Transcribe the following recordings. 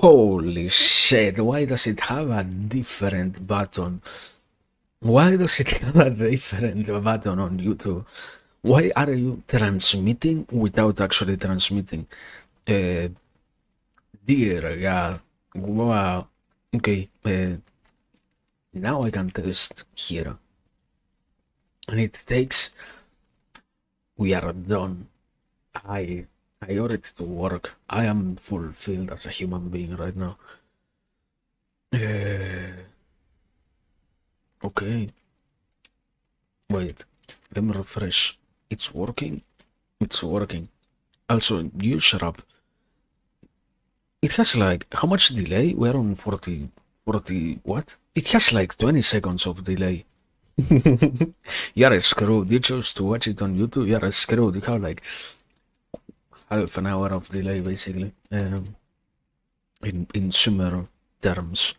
Holy shit, why does it have a different button? Why does it have a different button on YouTube? Why are you transmitting without actually transmitting? Uh, Dear God. Wow. Okay, now I can test here. And it takes. We are done. I ordered it to work. I am fulfilled as a human being right now. Okay. Wait. Let me refresh. It's working. It's working. Also, you shut up. It has like, how much delay? We're on 40, what? It has like 20 seconds of delay. You're screwed. You chose to watch it on YouTube. You're screwed. You have like half an hour of delay basically. In summer terms,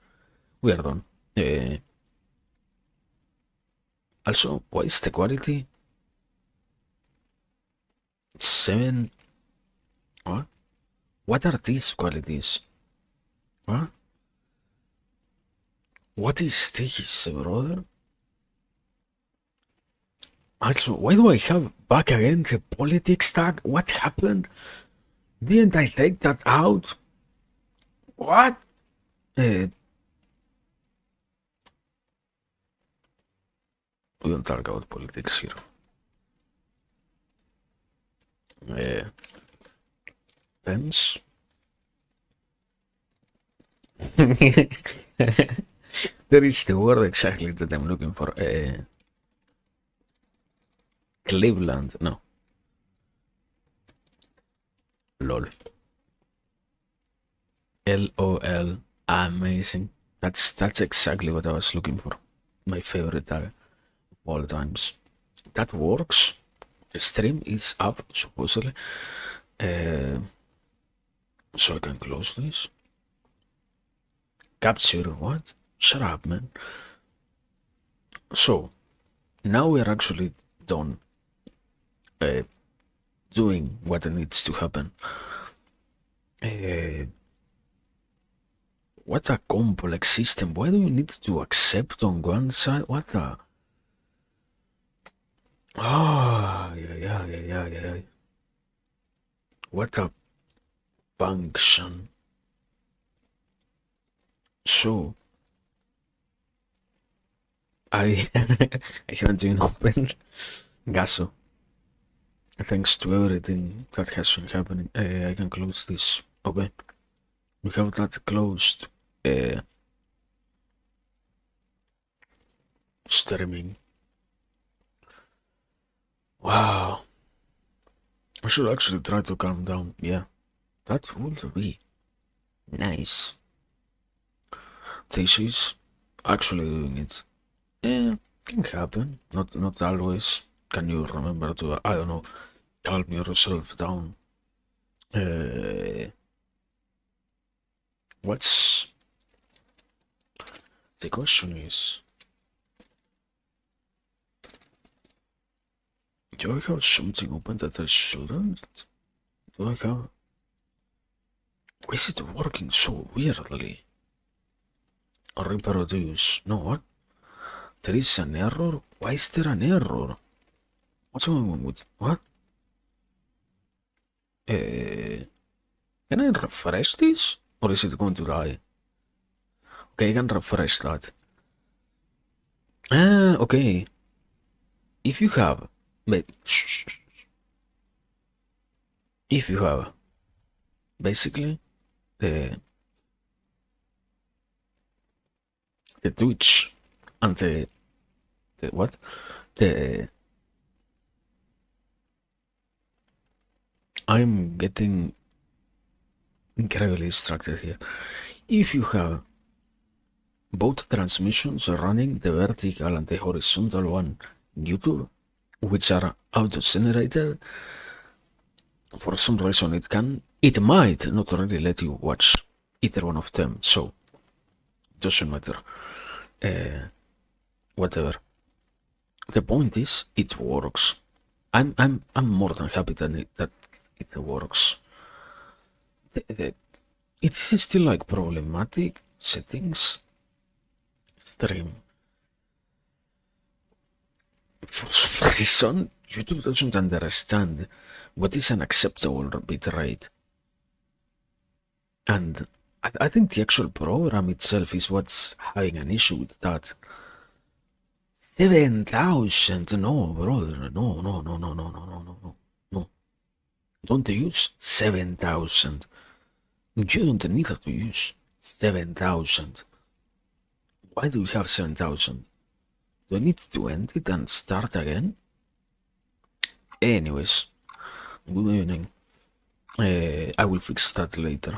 we are done. Also, what is the quality? 7. What? What are these qualities? Huh? What is this, brother? Also, why do I have back again the politics tag? What happened? Didn't I take that out? What? We don't talk about politics here. Pens. There is the word exactly that I'm looking for. Cleveland, no. LOL. LOL. Amazing. That's exactly what I was looking for. My favorite tag of all times. That works. The stream is up supposedly. So I can close this. Capture what? Shut up, man. So now we're actually done doing what needs to happen. What a complex system. Why do you need to accept on one side? What a... yeah. What a function. So I haven't even opened Gaso. Thanks to everything that has been happening, I can close this. Okay, we have that closed. Streaming. Wow. I should actually try to calm down. Yeah, that would be nice. This is actually doing it. Yeah, can happen. Not always. Can you remember to, I don't know, calm yourself down? What's the question is? Do I have something open that I shouldn't? Do I have... Why is it working so weirdly? Reproduce. No, what? There is an error? Why is there an error? What's going on with... What? Can I refresh this? Or is it going to die? Okay, I can refresh that. Okay. If you have... Wait, if you have... Basically, the Twitch and the what? I'm getting incredibly distracted here. If you have both transmissions running, the vertical and the horizontal one in YouTube, which are auto-generated, for some reason it might not really let you watch either one of them, so it doesn't matter. Whatever. The point is, it works. I'm more than happy that it works. It is still like problematic settings. Stream. For some reason, YouTube doesn't understand what is an acceptable bitrate. And I think the actual program itself is what's having an issue with that. 7,000? No, brother. No, no, no, no, no, no, no, no, no. No. Don't use 7,000. You don't need to use 7,000. Why do we have 7,000? Do I need to end it and start again? Anyways, good evening. I will fix that later.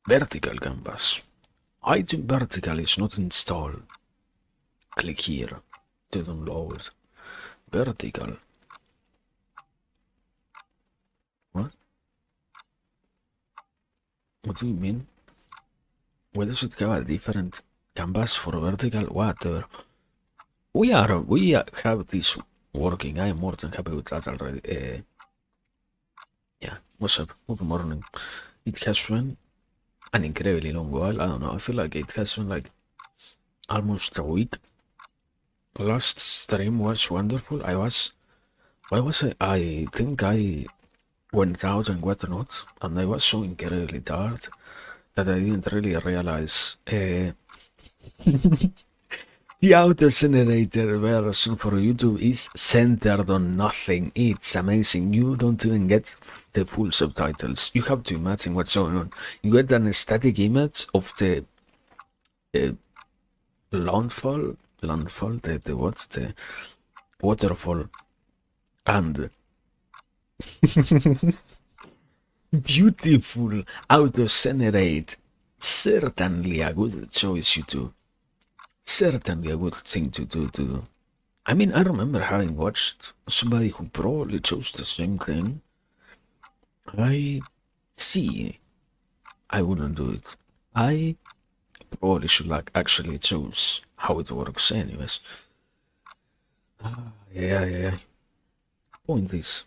Vertical canvas. Item vertical is not installed. Click here to download. Vertical. What? What do you mean? Why does it have a different canvas for vertical? Whatever. We have this working. I am more than happy with that already. Yeah, what's up? Good morning. It has been an incredibly long while. I don't know. I feel like it has been like almost a week. Last stream was wonderful. I think I went out and whatnot, and I was so incredibly tired that I didn't really realize the auto-generated version for YouTube is centered on nothing. It's amazing. You don't even get the full subtitles. You have to imagine what's going on. You get an static image of the landfall, the waterfall, and beautiful auto-generate. Certainly a good choice, YouTube. Certainly a good thing to do. I mean, I remember having watched somebody who probably chose the same thing. I wouldn't do it. I probably should like actually choose how it works anyways. Yeah. Point is,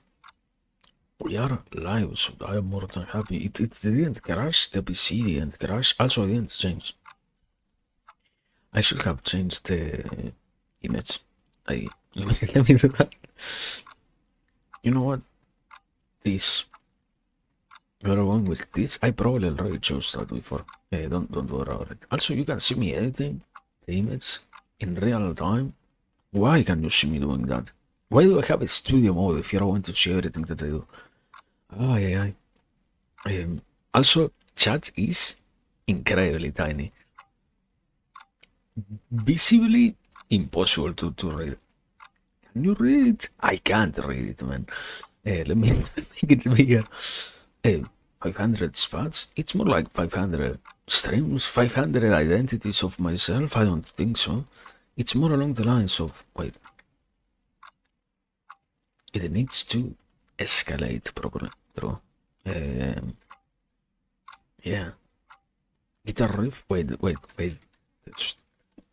we are live, so I am more than happy. It didn't crash, the PC didn't crash, also I didn't change. I should have changed the image. Let me do that. You know what? This. You're going with this? I probably already chose that before. Don't worry about it. Also, you can see me editing the image in real time. Why can you see me doing that? Why do I have a studio mode if you're going to see everything that I do? Also, chat is incredibly tiny. Visibly impossible to read. Can you read it? I can't read it, man. Let me make it bigger. 500 spots? It's more like 500 streams, 500 identities of myself. I don't think so. It's more along the lines of, wait, it needs to escalate properly. True. Yeah. Guitar riff. Wait. Just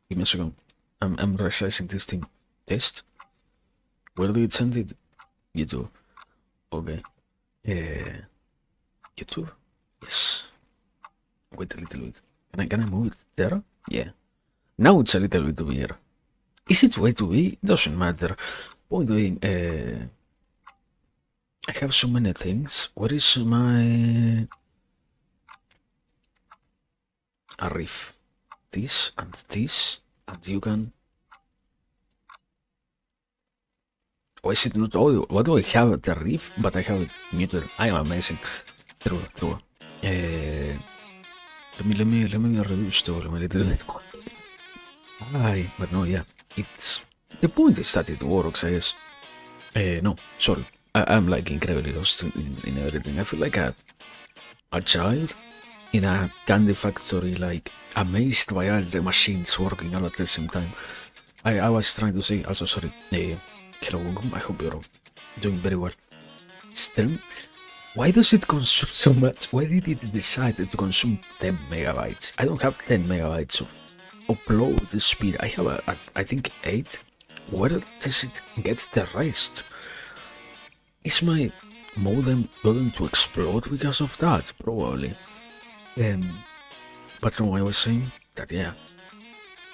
give me a second. I'm resizing this thing. Test. Where did it send it? YouTube. Okay. YouTube. Yes. Wait a little bit. Can I move it there? Yeah. Now it's a little bit weird. Is it way to be? Doesn't matter. Point being, I have so many things. Where is my a riff? This, and you can. Why is it not audio? What do I have? The riff, but I have it muted. I am amazing. True. Let me reduce the volume a little bit. But no, yeah. It's the point is that it works, I guess. No, sorry. I'm like incredibly lost in everything. I feel like a child in a candy factory, like amazed by all the machines working all at the same time. I was trying to say, also sorry, hello, welcome. I hope you're doing very well. Still, why does it consume so much? Why did it decide to consume 10 megabytes? I don't have 10 megabytes of upload speed. I have I think 8. Where does it get the rest? is my modem going to explode because of that? Probably. But no, I was saying that yeah,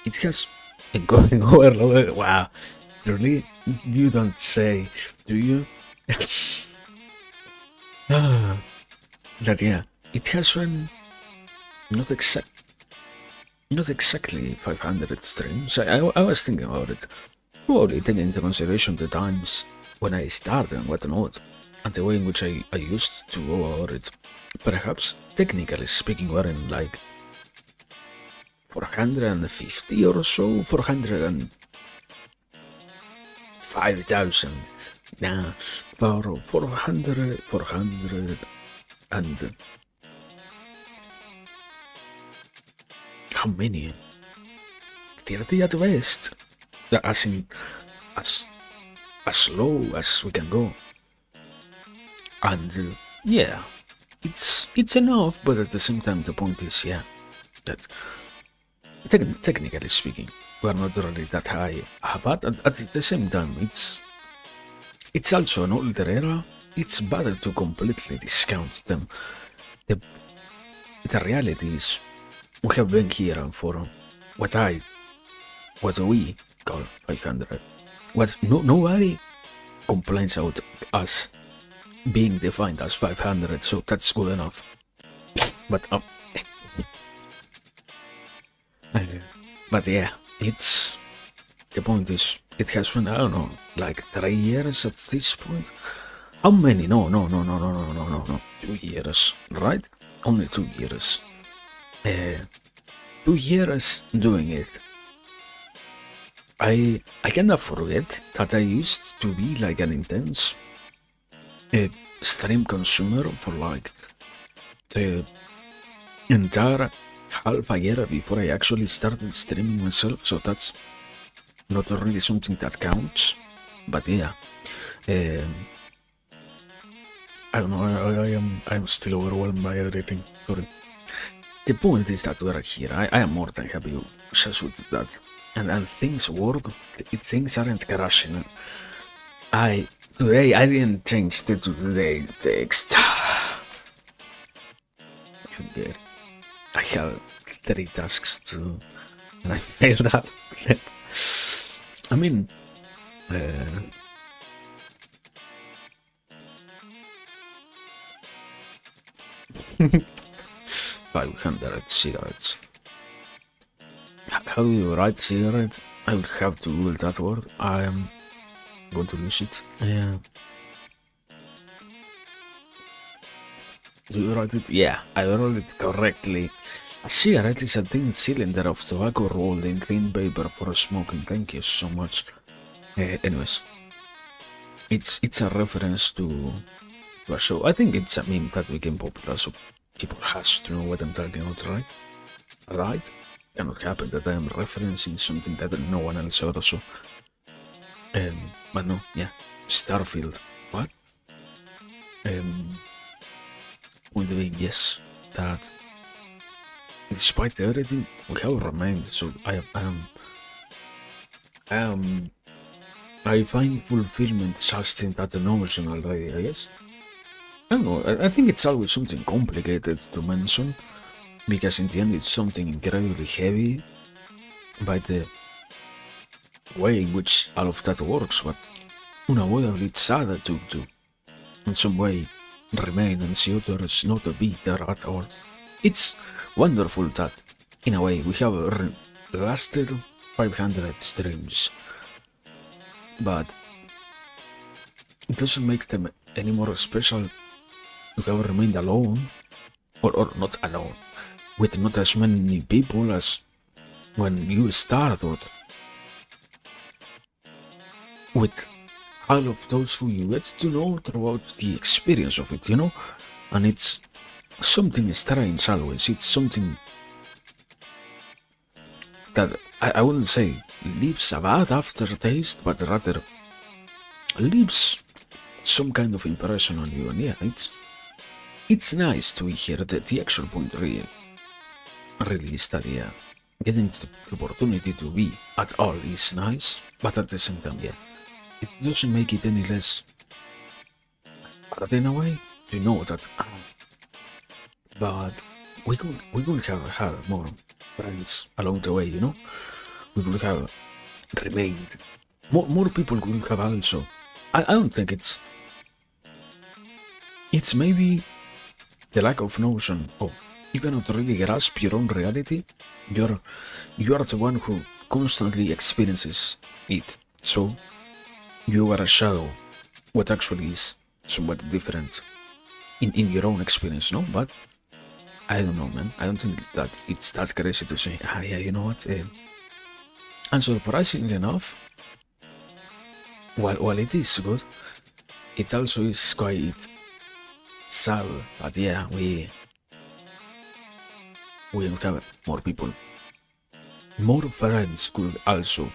it has a going overload. Wow, really? You don't say, do you? That yeah, it has been not exact, not exactly 500 streams. I was thinking about it, probably taking into consideration the times when I started and whatnot, and the way in which I used to go about it. Perhaps, technically speaking, we're in like 450 or so, 405,000. Nah, for 400, and how many? 30 at best. As in, as as low as we can go. And yeah, it's enough, but at the same time, the point is, yeah, that technically speaking, we're not really that high. But at the same time, it's also an older era. It's better to completely discount them. The the reality is, we have been here for what we call 500. Nobody complains about us being defined as 500, so that's good enough. But but yeah, it's the point is, it has been, I don't know, like 3 years at this point. How many? No. 2 years, right? Only 2 years. 2 years doing it. I kinda forget that I used to be like an intense stream consumer for like the entire half a year before I actually started streaming myself, so that's not really something that counts. But yeah, I don't know. I'm still overwhelmed by everything. Sorry. The point is that we're here. I am more than happy just with that, and things work. Things aren't crashing. Today I didn't change the today text. Okay. I have 3 tasks to, and I failed out. I mean, 500 cigarettes. How do you write cigarette? I will have to Google that word. I am going to lose it. Yeah. Do you write it? Yeah, I wrote it correctly. A cigarette is a thin cylinder of tobacco rolled in thin paper for smoking. Thank you so much. Anyways, it's a reference to a show. I think it's a meme that became popular, so people has to know what I'm talking about, right? Right? Cannot happen that I am referencing something that no one else heard also. But no, yeah. Starfield. What? Point being, yes, that despite everything, we have remained. So I find fulfillment just in that notion already, I guess. I don't know, I think it's always something complicated to mention, because in the end it's something incredibly heavy by the way in which all of that works, but unavoidably it's sad to in some way remain and see others not be there at all. It's wonderful that, in a way, we have lasted 500 streams, but it doesn't make them any more special to have remained alone, or not alone, with not as many people as when you started, with all of those who you get to know throughout the experience of it, and it's something strange always. It's something that I wouldn't say leaves a bad aftertaste, but rather leaves some kind of impression on you. And yeah, it's nice to hear that the actual point really is that yeah, getting the opportunity to be at all is nice, but at the same time, yeah, it doesn't make it any less But in a way, to know that, but we could have more friends along the way, We could have remained. More people could have also. I don't think it's maybe the lack of notion of you cannot really grasp your own reality. You are the one who constantly experiences it. So you are a shadow what actually is somewhat different in your own experience, no? But I don't know, man. I don't think that it's that crazy to say, yeah, you know what? And surprisingly enough, while it is good, it also is quite sad. But yeah, we have more people. More friends could also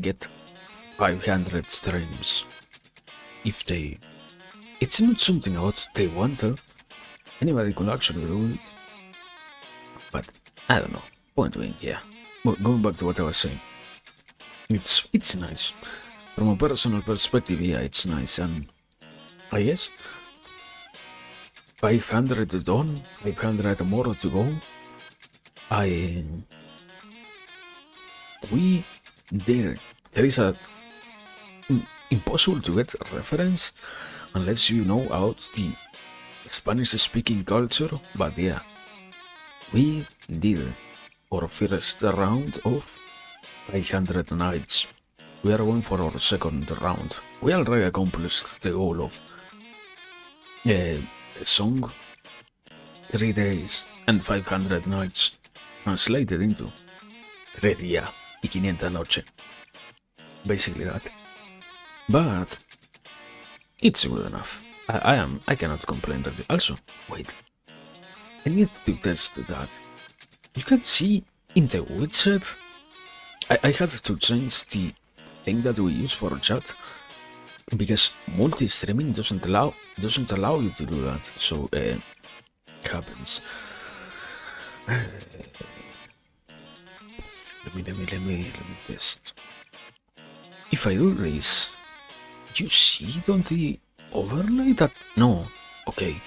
get 500 streams if they. It's not something about they want to. Anybody could actually do it. But I don't know. Point being, yeah. But going back to what I was saying, it's nice. From a personal perspective, yeah, it's nice. And I guess 500 is done, 500 more to go. We there is a impossible to get reference unless you know about the Spanish speaking culture, but yeah, we did our first round of 500 nights. We are going for our second round. We already accomplished the goal of a song, 3 days and 500 nights, translated into 3 días y 500 noches. Basically that. But it's good enough. I cannot complain that. Also, wait. I need to test that. You can see in the widget. I had to change the thing that we use for chat because multi-streaming doesn't allow you to do that. So it happens. Let me test. If I do this, you see it on the overlay that no. Okay.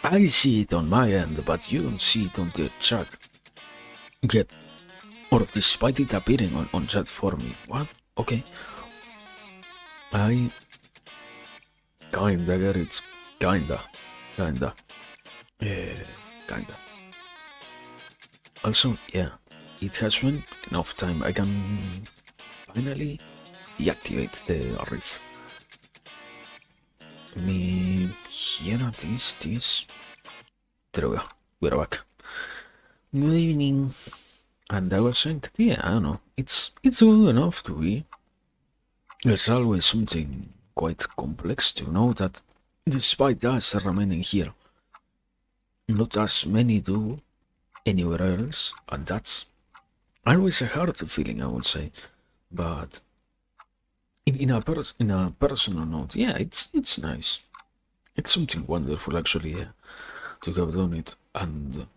I see it on my end, but you don't see it on the chat yet. Or despite it appearing on chat for me. What? Okay. I kinda get it. Kinda. Kinda. Also, yeah. It has been enough time. I can finally deactivate the riff. Me here this. There we go. We're back. Good evening. And I was saying that, yeah, I don't know. It's good enough to be. There's always something quite complex to know that despite us remaining here, not as many do anywhere else, and that's always a hard feeling, I would say. But in a personal note, yeah, it's nice. It's something wonderful, actually, yeah, to have done it. And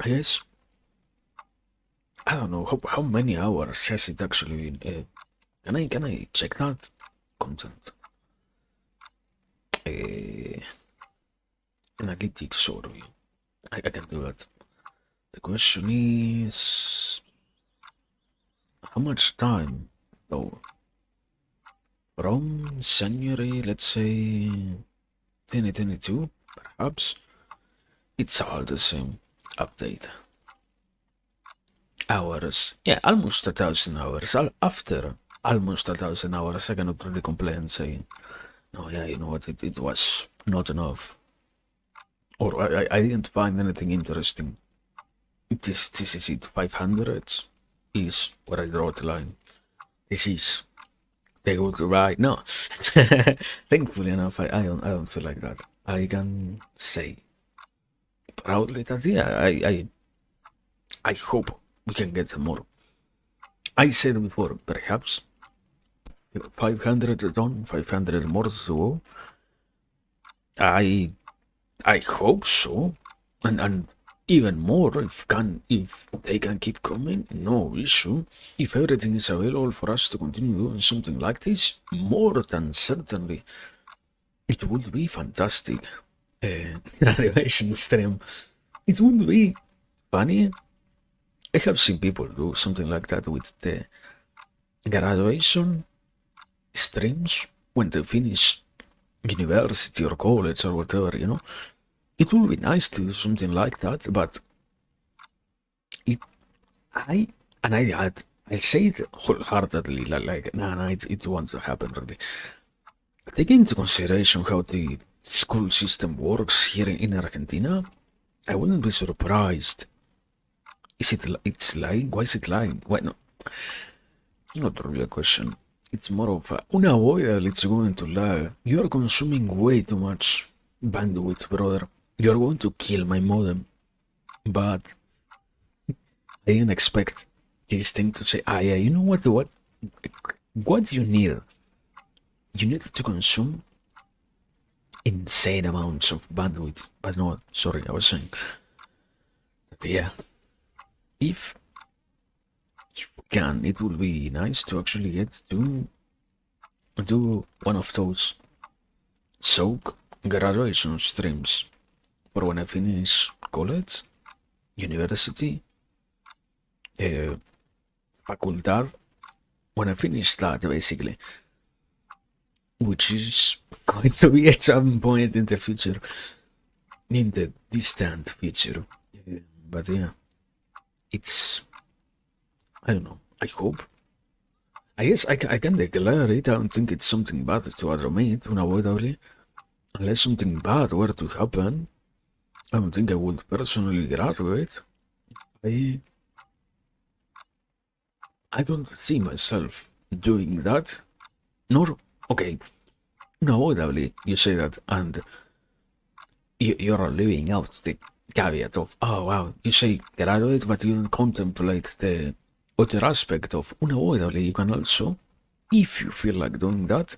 I guess I don't know how many hours has it actually been. Can I check that content? Analytics overview. I can do that. The question is how much time though? From January, let's say 2022, perhaps. It's all the same. Update. Hours. Yeah, almost 1,000 hours. After almost 1,000 hours, I cannot really complain and say, no, yeah, you know what, it was not enough. Or I didn't find anything interesting. This is it. 500 is where I draw the line. This is the good right. No, thankfully enough, I don't feel like that. I can say proudly that yeah, I hope we can get more. I said before, perhaps 500 done, 500 more to go. I hope so, and even more if they can keep coming, no issue. If everything is available for us to continue doing something like this, more than certainly it would be fantastic. Graduation stream. It would be funny. I have seen people do something like that with the graduation streams when they finish university or college or whatever, you know. It would be nice to do something like that, but it, I, and I say it wholeheartedly, like, nah, it won't happen really. Taking into consideration how the school system works here in Argentina, I wouldn't be surprised. It's lying? Why is it lying? Why not? Not really a question. It's more of unavoidable. It's going to lie. You are consuming way too much bandwidth, brother. You are going to kill my modem. But I didn't expect this thing to say, yeah, you know what? What you need? You need to consume insane amounts of bandwidth. But no, sorry, I was saying that, yeah, if we can, it would be nice to actually get to do one of those soak graduation streams for when I finish college, university, facultad, when I finish that basically, which is going to be at some point in the future, in the distant future. But yeah, it's, I don't know, I hope. I guess I can declare it. I don't think it's something bad to admit, unavoidably. Unless something bad were to happen, I don't think I would personally graduate. I don't see myself doing that. Nor, okay, unavoidably, you say that, and you're leaving out the caveat of, oh wow, you say graduate, but you don't contemplate the other aspect of unavoidably. You can also, if you feel like doing that,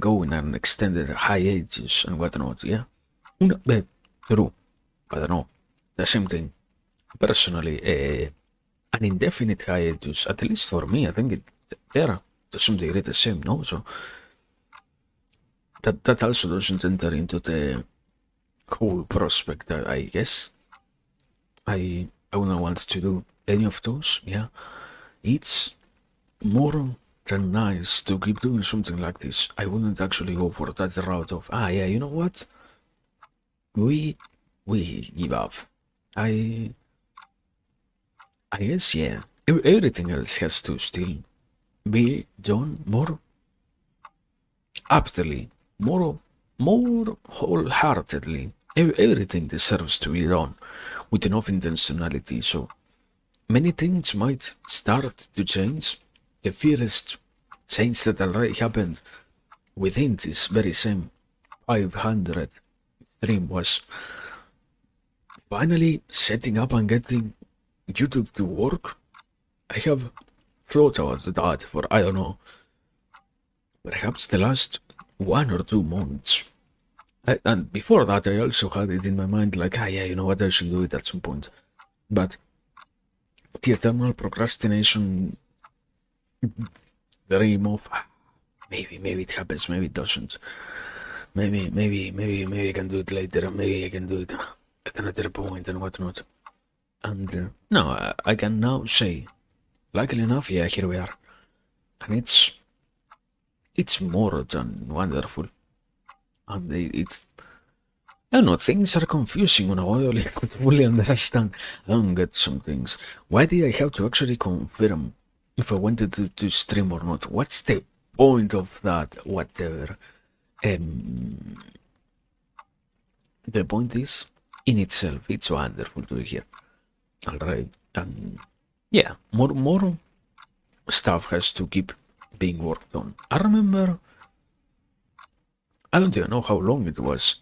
go in an extended hiatus and whatnot, yeah? True, I don't know, the same thing. Personally, an indefinite hiatus, at least for me, I think they're to some degree the same, no? So that also doesn't enter into the whole prospect, I guess. I wouldn't want to do any of those, yeah? It's more than nice to keep doing something like this. I wouldn't actually go for that route of, yeah, you know what? We give up. I guess, yeah. Everything else has to still be done more aptly, more wholeheartedly. Everything deserves to be done with enough intentionality. So many things might start to change. The first change that already happened within this very same 500 stream was finally setting up and getting YouTube to work. I have thought about that for, I don't know, perhaps the last 1 or 2 months. And before that, I also had it in my mind like, yeah, you know what, I should do it at some point. But the eternal procrastination dream of, maybe it happens, maybe it doesn't. Maybe I can do it later, maybe I can do it at another point and whatnot. And no, I can now say, luckily enough, yeah, here we are. And it's more than wonderful. And it's, I don't know, things are confusing when I could fully understand. I don't get some things. Why did I have to actually confirm if I wanted to stream or not? What's the point of that? Whatever. The point is, in itself, it's wonderful to be here. Alright, and yeah, more stuff has to keep being worked on. I remember, I don't even know how long it was,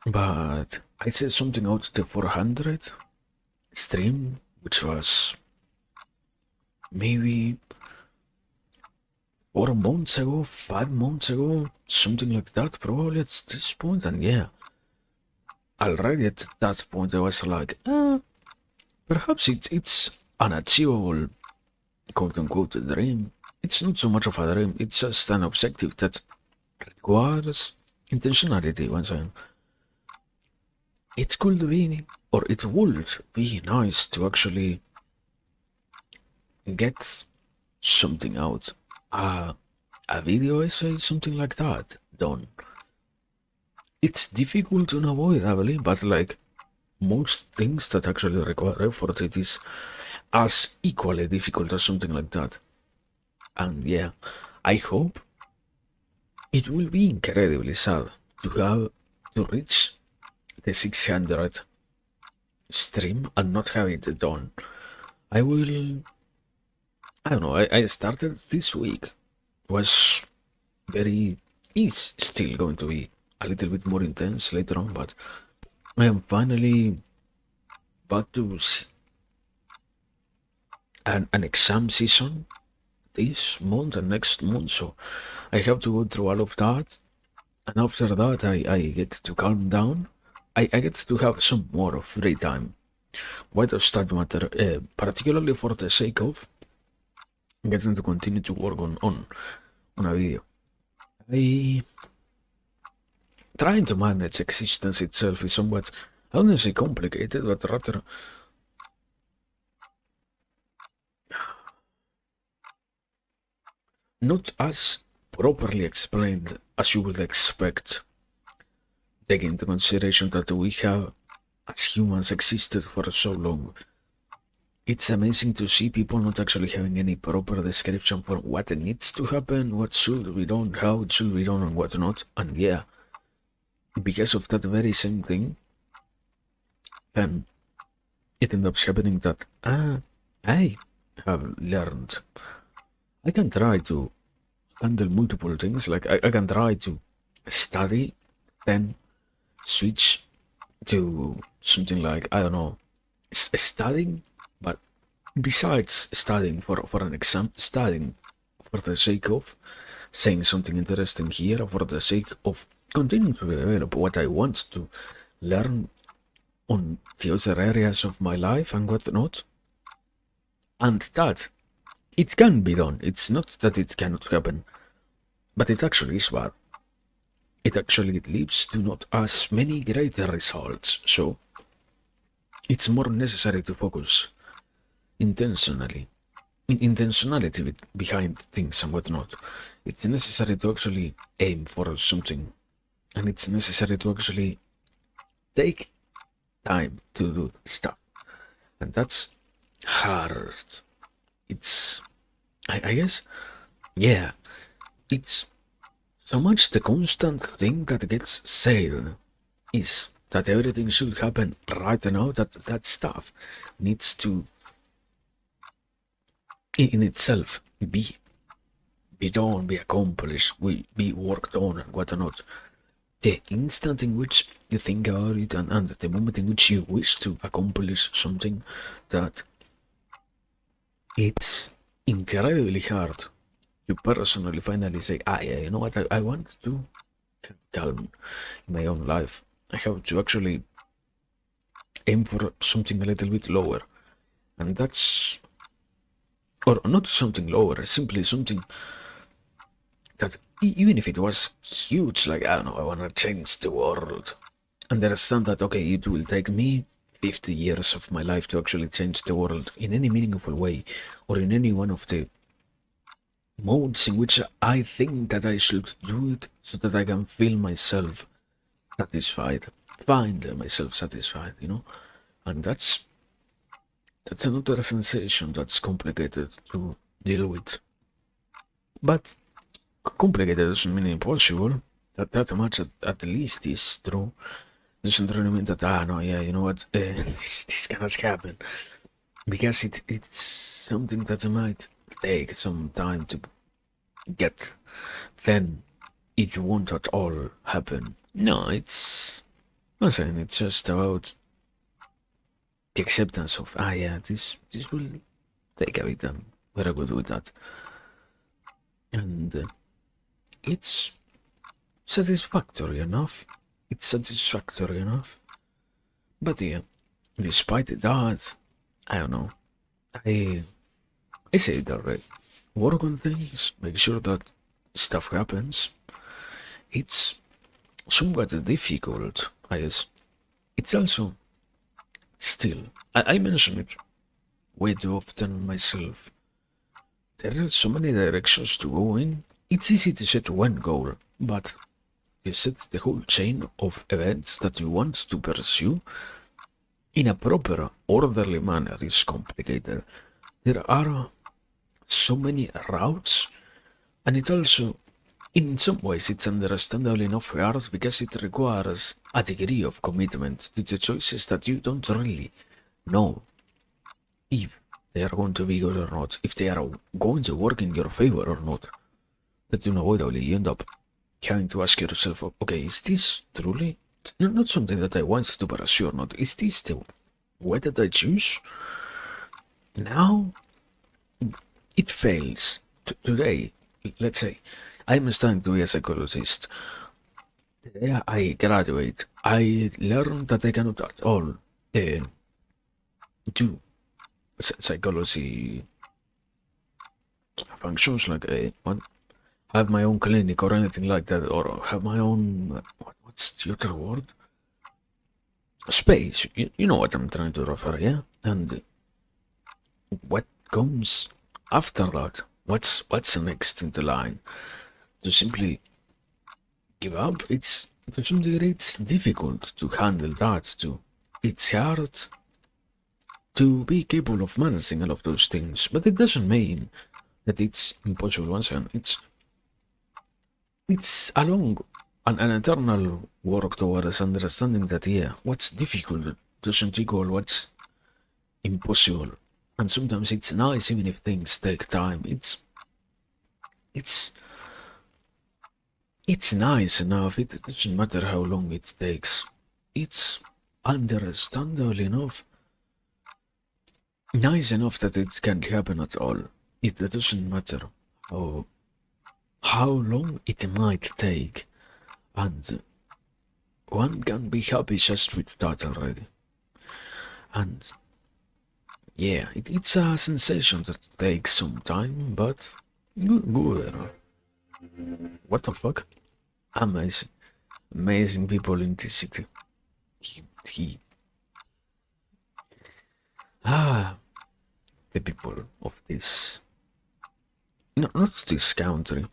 but I said something out the 400 stream, which was maybe 4 months ago, 5 months ago, something like that, probably at this point. And yeah, already at that point I was like, perhaps it's an achievable quote-unquote dream. It's not so much of a dream, it's just an objective that requires intentionality once again. It could be, or it would be nice to actually get something out. A video essay, something like that, done. It's difficult to avoid, I believe, but like most things that actually require effort, it is as equally difficult as something like that. And yeah, I hope it will be incredibly sad to have to reach the 600 stream and not have it done. I will. I don't know. I started this week. Was very. Is still going to be a little bit more intense later on, but I am finally back to an exam season this month and next month, so I have to go through all of that, and after that I get to calm down. I get to have some more of free time. Why does that matter? Particularly for the sake of getting to continue to work on a video. I trying to manage existence itself is somewhat, I wouldn't say complicated, but rather not as properly explained as you would expect, taking into consideration that we have, as humans, existed for so long. It's amazing to see people not actually having any proper description for what needs to happen, what should be done, how it should be done, and what not. And yeah, because of that very same thing, then it ends up happening that I have learned I can try to handle multiple things. Like I can try to study, then switch to something like, I don't know, studying, but besides studying for an exam, studying for the sake of saying something interesting here, for the sake of continuing to develop what I want to learn on the other areas of my life and whatnot. And that it can be done. It's not that it cannot happen, but it actually is bad. It actually leads to not as many greater results, so it's more necessary to focus intentionally. Intentionality behind things and whatnot. It's necessary to actually aim for something, and it's necessary to actually take time to do stuff, and that's hard. It's, I guess, yeah, it's so much the constant thing that gets said is that everything should happen right now, that stuff needs to, in itself, be done, be accomplished, be worked on and whatnot. The instant in which you think about it and the moment in which you wish to accomplish something, that it's incredibly hard to personally finally say, yeah, you know what, I want to have calm in my own life. I have to actually aim for something a little bit lower. And that's, or not something lower, simply something that even if it was huge, like, I don't know, I want to change the world. Understand that, okay, it will take me 50 years of my life to actually change the world in any meaningful way, or in any one of the modes in which I think that I should do it, so that I can feel myself satisfied, find myself satisfied, and that's another sensation that's complicated to deal with. But complicated doesn't mean impossible. That much at least is true. Doesn't really mean that, no, yeah, you know what, this cannot happen, because it's something that might take some time to get, then it won't at all happen. No, I'm saying it's just about the acceptance of, yeah, this will take a bit, and we're good with that. And it's satisfactory enough. It's satisfactory enough. But yeah, despite that, I don't know. I say it already. Work on things, make sure that stuff happens. it's somewhat difficult, I guess. It's also still, I mention it way too often myself. There are so many directions to go in. It's easy to set one goal, but to set the whole chain of events that you want to pursue in a proper, orderly manner is complicated. There are so many routes, and it also, in some ways, it's understandable enough hard because it requires a degree of commitment to the choices that you don't really know if they are going to be good or not, if they are going to work in your favor or not. That unavoidably you end up having to ask yourself, okay, is this truly not something that I want to pursue or not? Is this the way that I choose? Now it fails. Today, let's say, I'm studying to be a psychologist. The day I graduate, I learned that I cannot at all do psychology functions like have my own clinic or anything like that, or have my own what's the other word? Space. You know what I'm trying to refer, yeah? And what comes after that? What's next in the line? To simply give up? It's to some degree it's difficult to handle that too. It's hard to be capable of managing all of those things, but it doesn't mean that it's impossible. Once again, it's a long an eternal work towards understanding that yeah, what's difficult doesn't equal what's impossible. And sometimes it's nice even if things take time. It's it's nice enough. It doesn't matter how long it takes. It's understandable enough. Nice enough that it can happen at all. It doesn't matter how long it might take. And one can be happy just with that already. And yeah, it's a sensation that takes some time, but good. What the fuck? Amazing. Amazing people in this city. He, the people of this, no, not this country,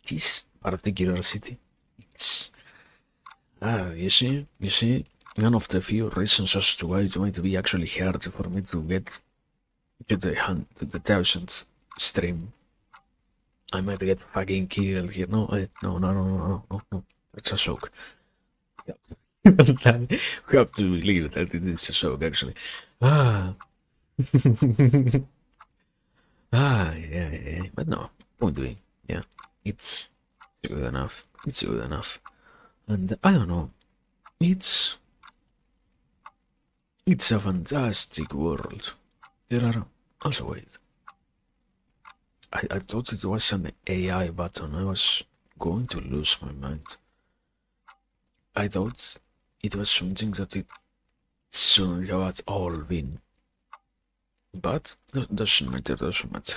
this particular city. It's, you see, one of the few reasons as to why it's going to be actually hard for me to get to the thousandth stream. I might get fucking killed here. No, no. That's a joke. We have to believe that it is a joke, actually. Ah. Yeah. But no, point being, yeah, it's good enough. It's good enough. And I don't know, it's a fantastic world. There are also wait. I thought it was an AI button. I was going to lose my mind. I thought it was something that it shouldn't have at all been. But doesn't matter.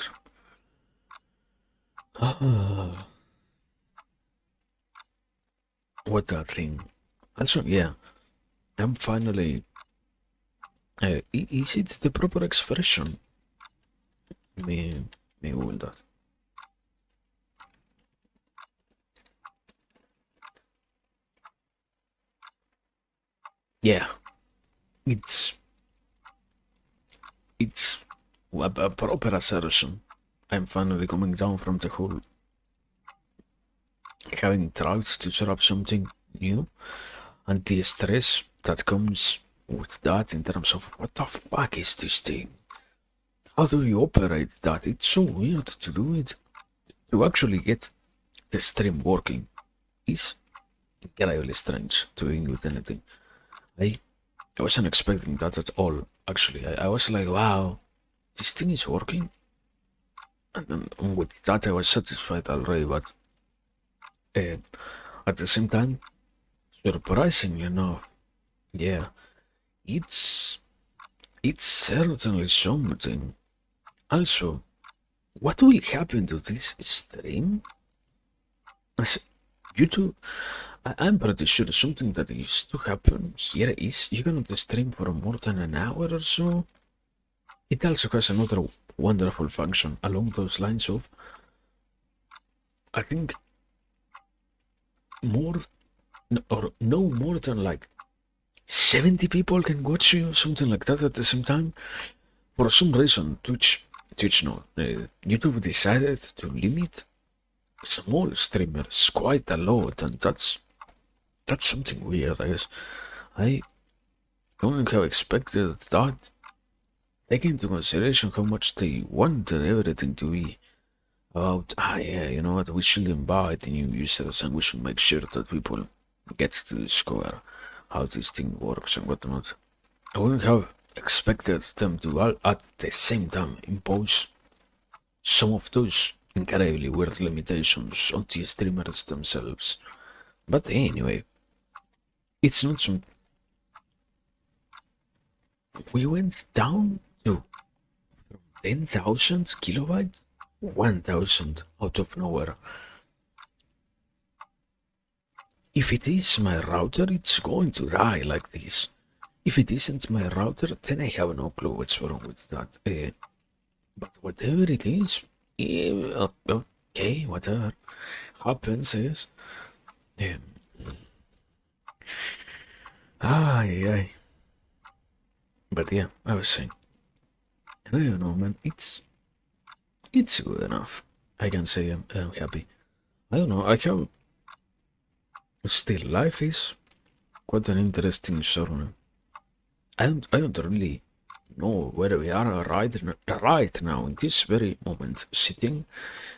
What a thing. Also, yeah, I'm finally. Is it the proper expression? Me will that. Yeah, it's a proper assertion. I'm finally coming down from the whole having tried to set up something new and the stress that comes with that in terms of what the fuck is this thing? How do you operate that? It's so weird to do it. To actually get the stream working is incredibly strange to begin with anything. I wasn't expecting that at all, actually. I was like, wow, this thing is working? And then with that I was satisfied already, but at the same time, surprisingly enough, yeah, it's certainly something. Also, what will happen to this stream? As YouTube, I'm pretty sure something that used to happen here is you cannot stream for more than an hour or so. It also has another wonderful function along those lines of, I think, more or no more than like 70 people can watch you, something like that at the same time. For some reason, YouTube decided to limit small streamers quite a lot, and that's something weird, I guess. I don't have expected that, taking into consideration how much they wanted everything to be about, yeah, you know what, we should invite new users and we should make sure that people get to discover how this thing works and whatnot. I wouldn't have expected them to all at the same time impose some of those incredibly weird limitations on the streamers themselves. But anyway, it's not some. We went down to 10,000 kilobytes, 1,000 out of nowhere. If it is my router, it's going to die like this. If it isn't my router, then I have no clue what's wrong with that. But whatever it is, okay, whatever happens is. Ay. But yeah, I was saying, and I don't know, man, it's good enough. I can say I'm happy. I don't know, I have. Still, life is quite an interesting story. I don't really know where we are right now in this very moment, sitting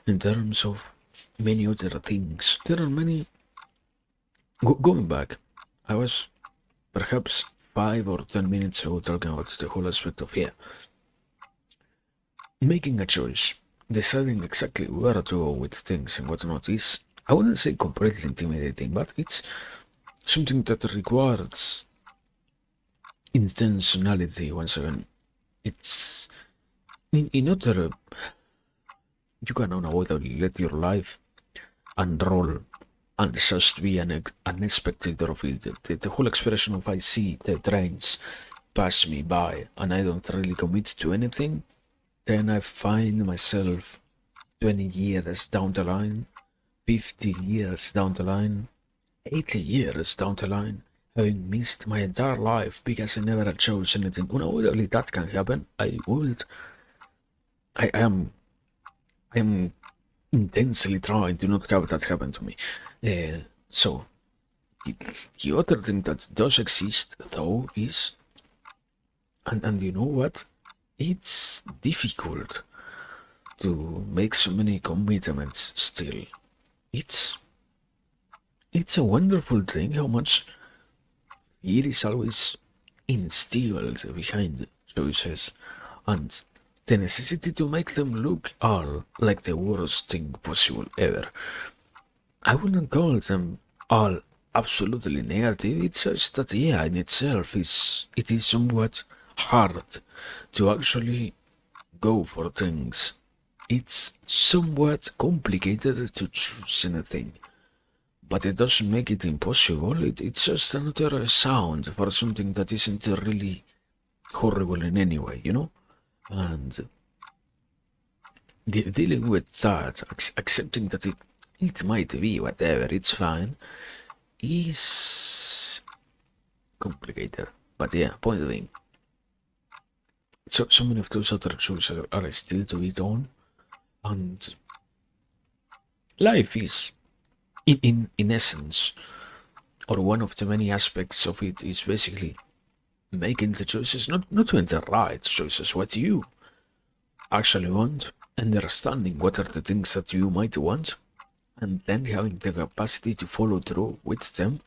in terms of many other things. There are many. Going back, I was perhaps 5 or 10 minutes ago talking about the whole aspect of making a choice, deciding exactly where to go with things and whatnot is, I wouldn't say completely intimidating, but it's something that requires intentionality once again. It's in order you can unavoidably let your life unroll and just be an spectator of it. The whole expression of I see the trains pass me by and I don't really commit to anything, then I find myself 20 years down the line, 50 years down the line, 80 years down the line, having missed my entire life because I never chose anything. Unavoidably that can happen. I am intensely trying to not have that happen to me. So the other thing that does exist though is, and you know what, it's difficult to make so many commitments still. It's a wonderful thing how much fear is always instilled behind choices, and the necessity to make them look all like the worst thing possible ever. I wouldn't call them all absolutely negative. It's just that, yeah, in itself it is somewhat hard to actually go for things. It's somewhat complicated to choose anything, but it doesn't make it impossible. It's just another sound for something that isn't really horrible in any way, you know? And dealing with that, accepting that it might be whatever, it's fine, is complicated. But yeah, point being, so many of those other choices are still to be done, and life is, in essence, or one of the many aspects of it is basically making the choices, not even the right choices, what you actually want, understanding what are the things that you might want, and then having the capacity to follow through with them.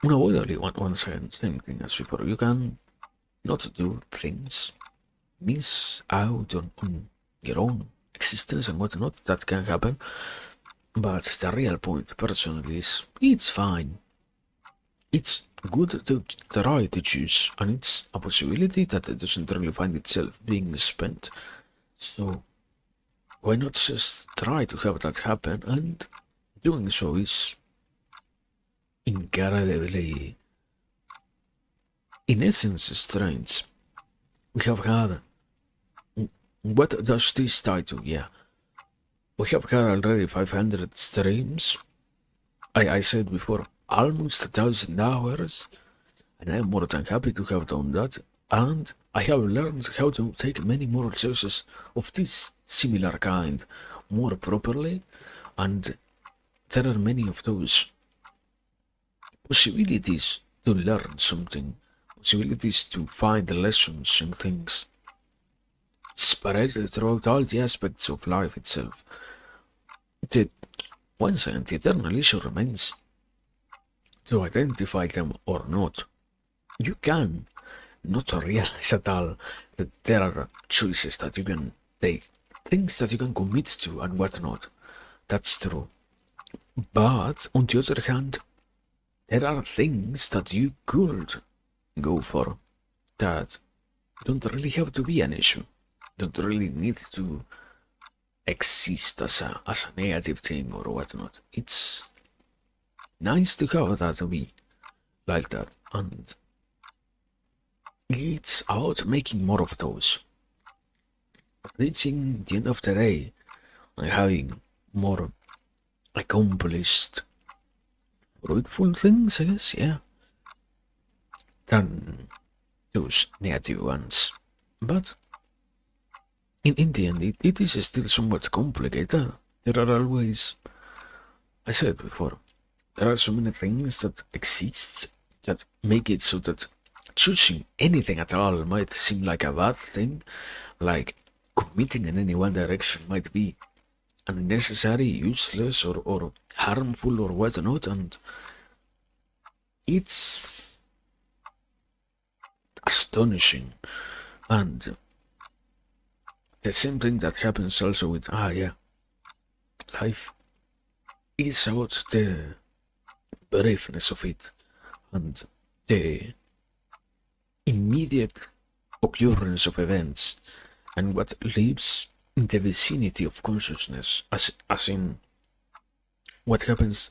Unavoidably, once again, same thing as before, you can not do things, miss out on your own existence and whatnot, that can happen. But the real point, personally, is it's fine. It's good to try to choose, and it's a possibility that it doesn't really find itself being spent. So why not just try to have that happen and doing so is incredibly, in essence, strange. We have had. What does this tie to? Yeah. We have had already 500 streams. I said before, almost 1,000 hours, and I am more than happy to have done that. And I have learned how to take many more choices of this similar kind more properly, and there are many of those possibilities to learn something, possibilities to find lessons in things spread throughout all the aspects of life itself. The once and the eternal issue remains to identify them or not. You can not realize at all that there are choices that you can take, things that you can commit to and whatnot. That's true. But on the other hand, there are things that you could go for that don't really have to be an issue, don't really need to exist as a negative thing or whatnot. It's nice to have that to be like that, and it's about making more of those. Reaching the end of the day and having more accomplished, fruitful things, I guess, yeah, than those negative ones. But in the end, it is still somewhat complicated. There are always, I said before, there are so many things that exist that make it so that choosing anything at all might seem like a bad thing, like committing in any one direction might be unnecessary, useless, or harmful or whatnot, and it's astonishing. And the same thing that happens also with, yeah, life is about the braveness of it and the immediate occurrence of events and what lives in the vicinity of consciousness, as in what happens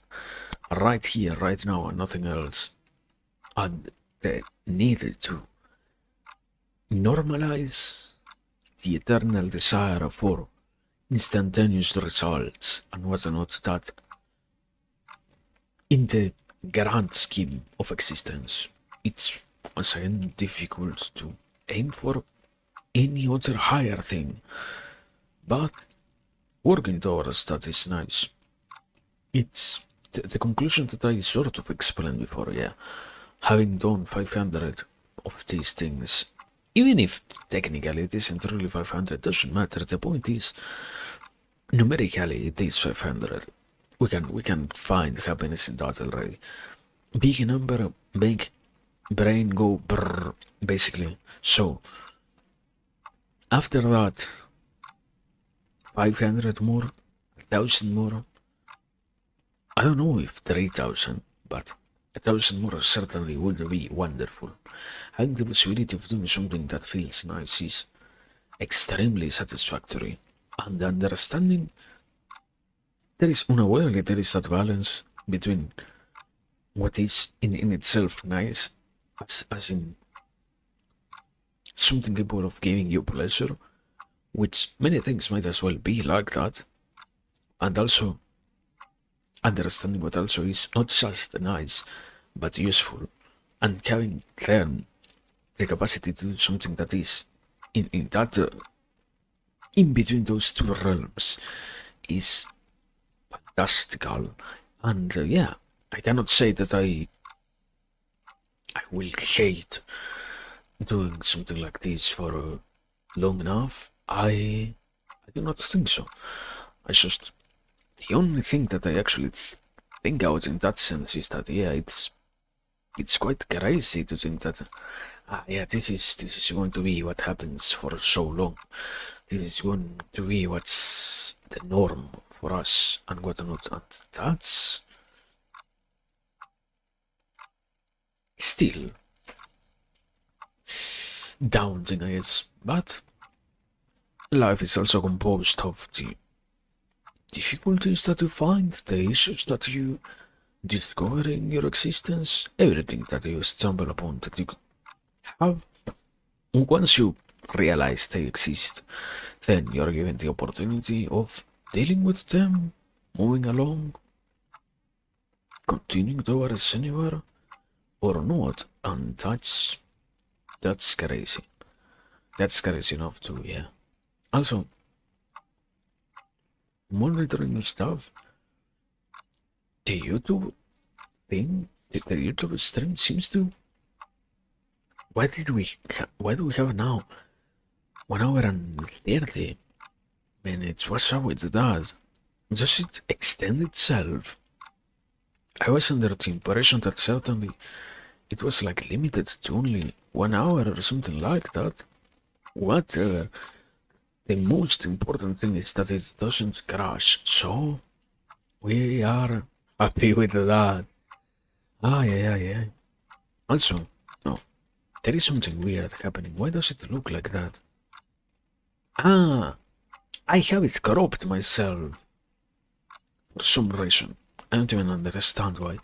right here, right now, and nothing else, and the need to normalize the eternal desire for instantaneous results and whatnot, that in the grand scheme of existence, it's once again difficult to aim for any other higher thing, but working towards that is nice. It's the conclusion that I sort of explained before, yeah. Having done 500 of these things, even if technically it isn't really 500, doesn't matter. The point is, numerically it is 500. We can find happiness in that already. Big number make brain go brrr, basically. So after that, 500 more, 1,000 more. I don't know if 3,000, but 1,000 more certainly would be wonderful. Having the possibility of doing something that feels nice is extremely satisfactory, and understanding there is unawarely there is that balance between what is in itself nice, as in something capable of giving you pleasure, which many things might as well be like that, and also understanding what also is not just nice but useful, and having then the capacity to do something that is in that in between those two realms is fantastical. And yeah, I cannot say that I will hate doing something like this for long enough. I do not think so. I just, the only thing that I actually think out in that sense is that, yeah, it's quite crazy to think that yeah, this is going to be what happens for so long. This is going to be what's the norm for us and whatnot, and that's still daunting, I guess. But life is also composed of the difficulties that you find, the issues that you discover in your existence, everything that you stumble upon that you have. Once you realize they exist, then you're given the opportunity of dealing with them, moving along, continuing towards anywhere, or not, and that's crazy. That's crazy enough too, yeah. Also, monitoring stuff, the YouTube thing, the YouTube stream seems to. Why do we have now 1 hour and 30 minutes? What's up with that? Does it extend itself? I was under the impression that certainly it was like limited to only 1 hour or something like that. Whatever. The most important thing is that it doesn't crash, so we are happy with that. Yeah. Also, no, there is something weird happening. Why does it look like that? Ah, I have it cropped myself. For some reason. I don't even understand why.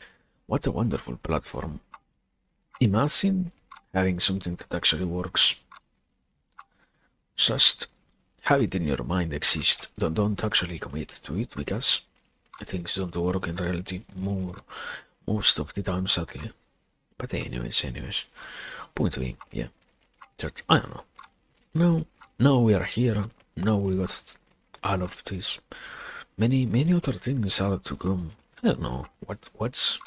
What a wonderful platform. Imagine having something that actually works. Just have it in your mind exist. Don't actually commit to it because things don't work in reality most of the time, sadly. But anyways. Point being, yeah. Just, I don't know. Now we are here. Now we got all of this. Many other things are to come. I don't know what's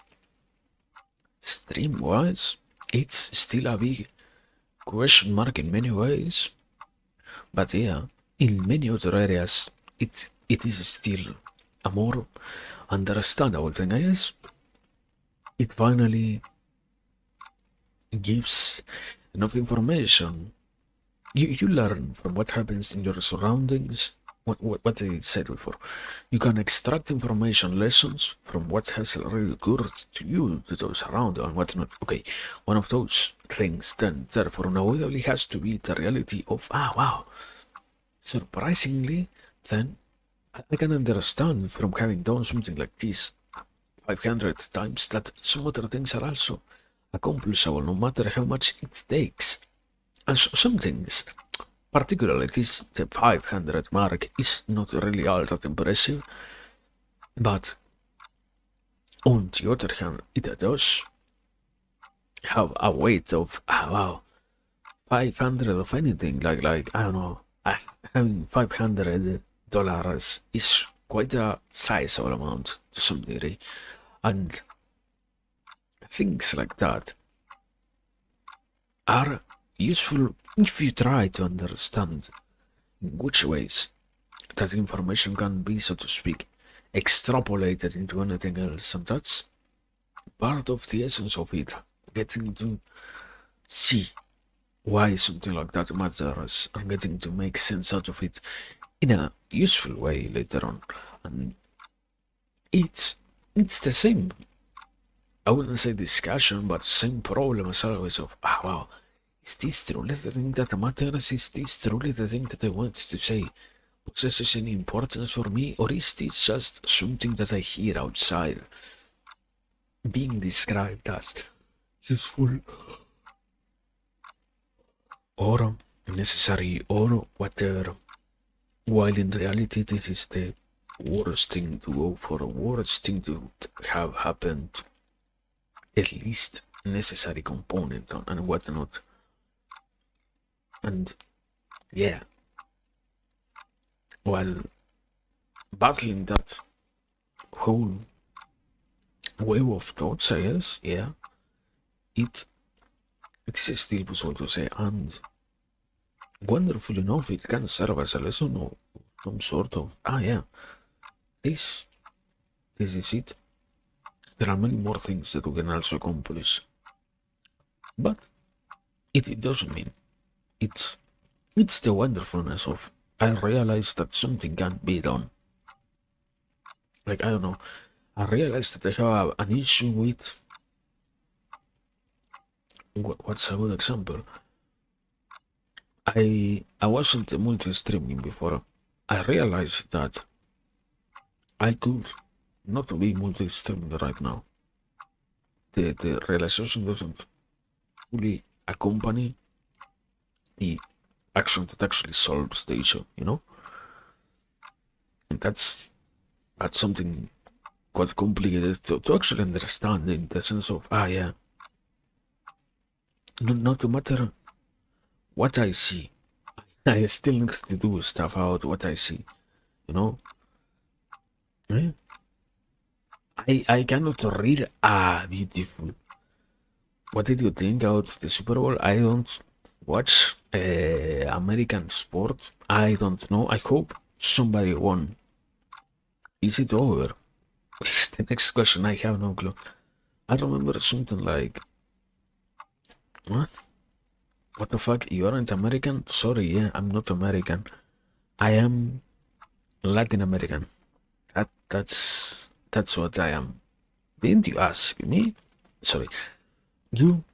stream wise. It's still a big question mark in many ways. But yeah, in many other areas it is still a more understandable thing, I guess. It finally gives enough information. You learn from what happens in your surroundings. What I said before, you can extract information lessons from what has already occurred to you, to those around you, and whatnot. Okay, one of those things then therefore unavoidably has to be the reality of wow. Surprisingly, then I can understand from having done something like this 500 times that some other things are also accomplishable no matter how much it takes. And some things, particularly this, the 500 mark, is not really all that impressive, but on the other hand, it does have a weight of, wow, 500 of anything, like I don't know, having $500 is quite a sizable amount to some degree, and things like that are useful if you try to understand in which ways that information can be, so to speak, extrapolated into anything else, and that's part of the essence of it, getting to see why something like that matters and getting to make sense out of it in a useful way later on. And it's the same, I wouldn't say discussion, but same problem as always of, wow, is this truly the thing that matters? Is this truly the thing that I wanted to say? Possesses any importance for me, or is this just something that I hear outside being described as useful or necessary or whatever, while in reality this is the worst thing to go for, worst thing to have happened, the least necessary component and whatnot. And yeah, while battling that whole wave of thoughts, I guess, yeah, it's still possible to say, and wonderful enough, it can serve as a lesson of some sort of, yeah, this is it. There are many more things that we can also accomplish, but it doesn't mean it's the wonderfulness of, I realized that something can be done. Like, I don't know, I realized that I have an issue with, what's a good example? I wasn't multi-streaming before. I realized that I could not be multi-streaming right now. The realization doesn't fully accompany the action that actually solves the issue, you know? And that's something quite complicated to actually understand, in the sense of, yeah, no matter what I see, I still need to do stuff out what I see, you know? Yeah. I cannot read, beautiful. What did you think about the Super Bowl? I don't watch American sport. I don't know. I hope somebody won. Is it over? It's the next question. I have no clue. I remember something like, what? What the fuck? You aren't American? Sorry, yeah, I'm not American. I am Latin American. That's what I am. Didn't you ask me? Sorry. You,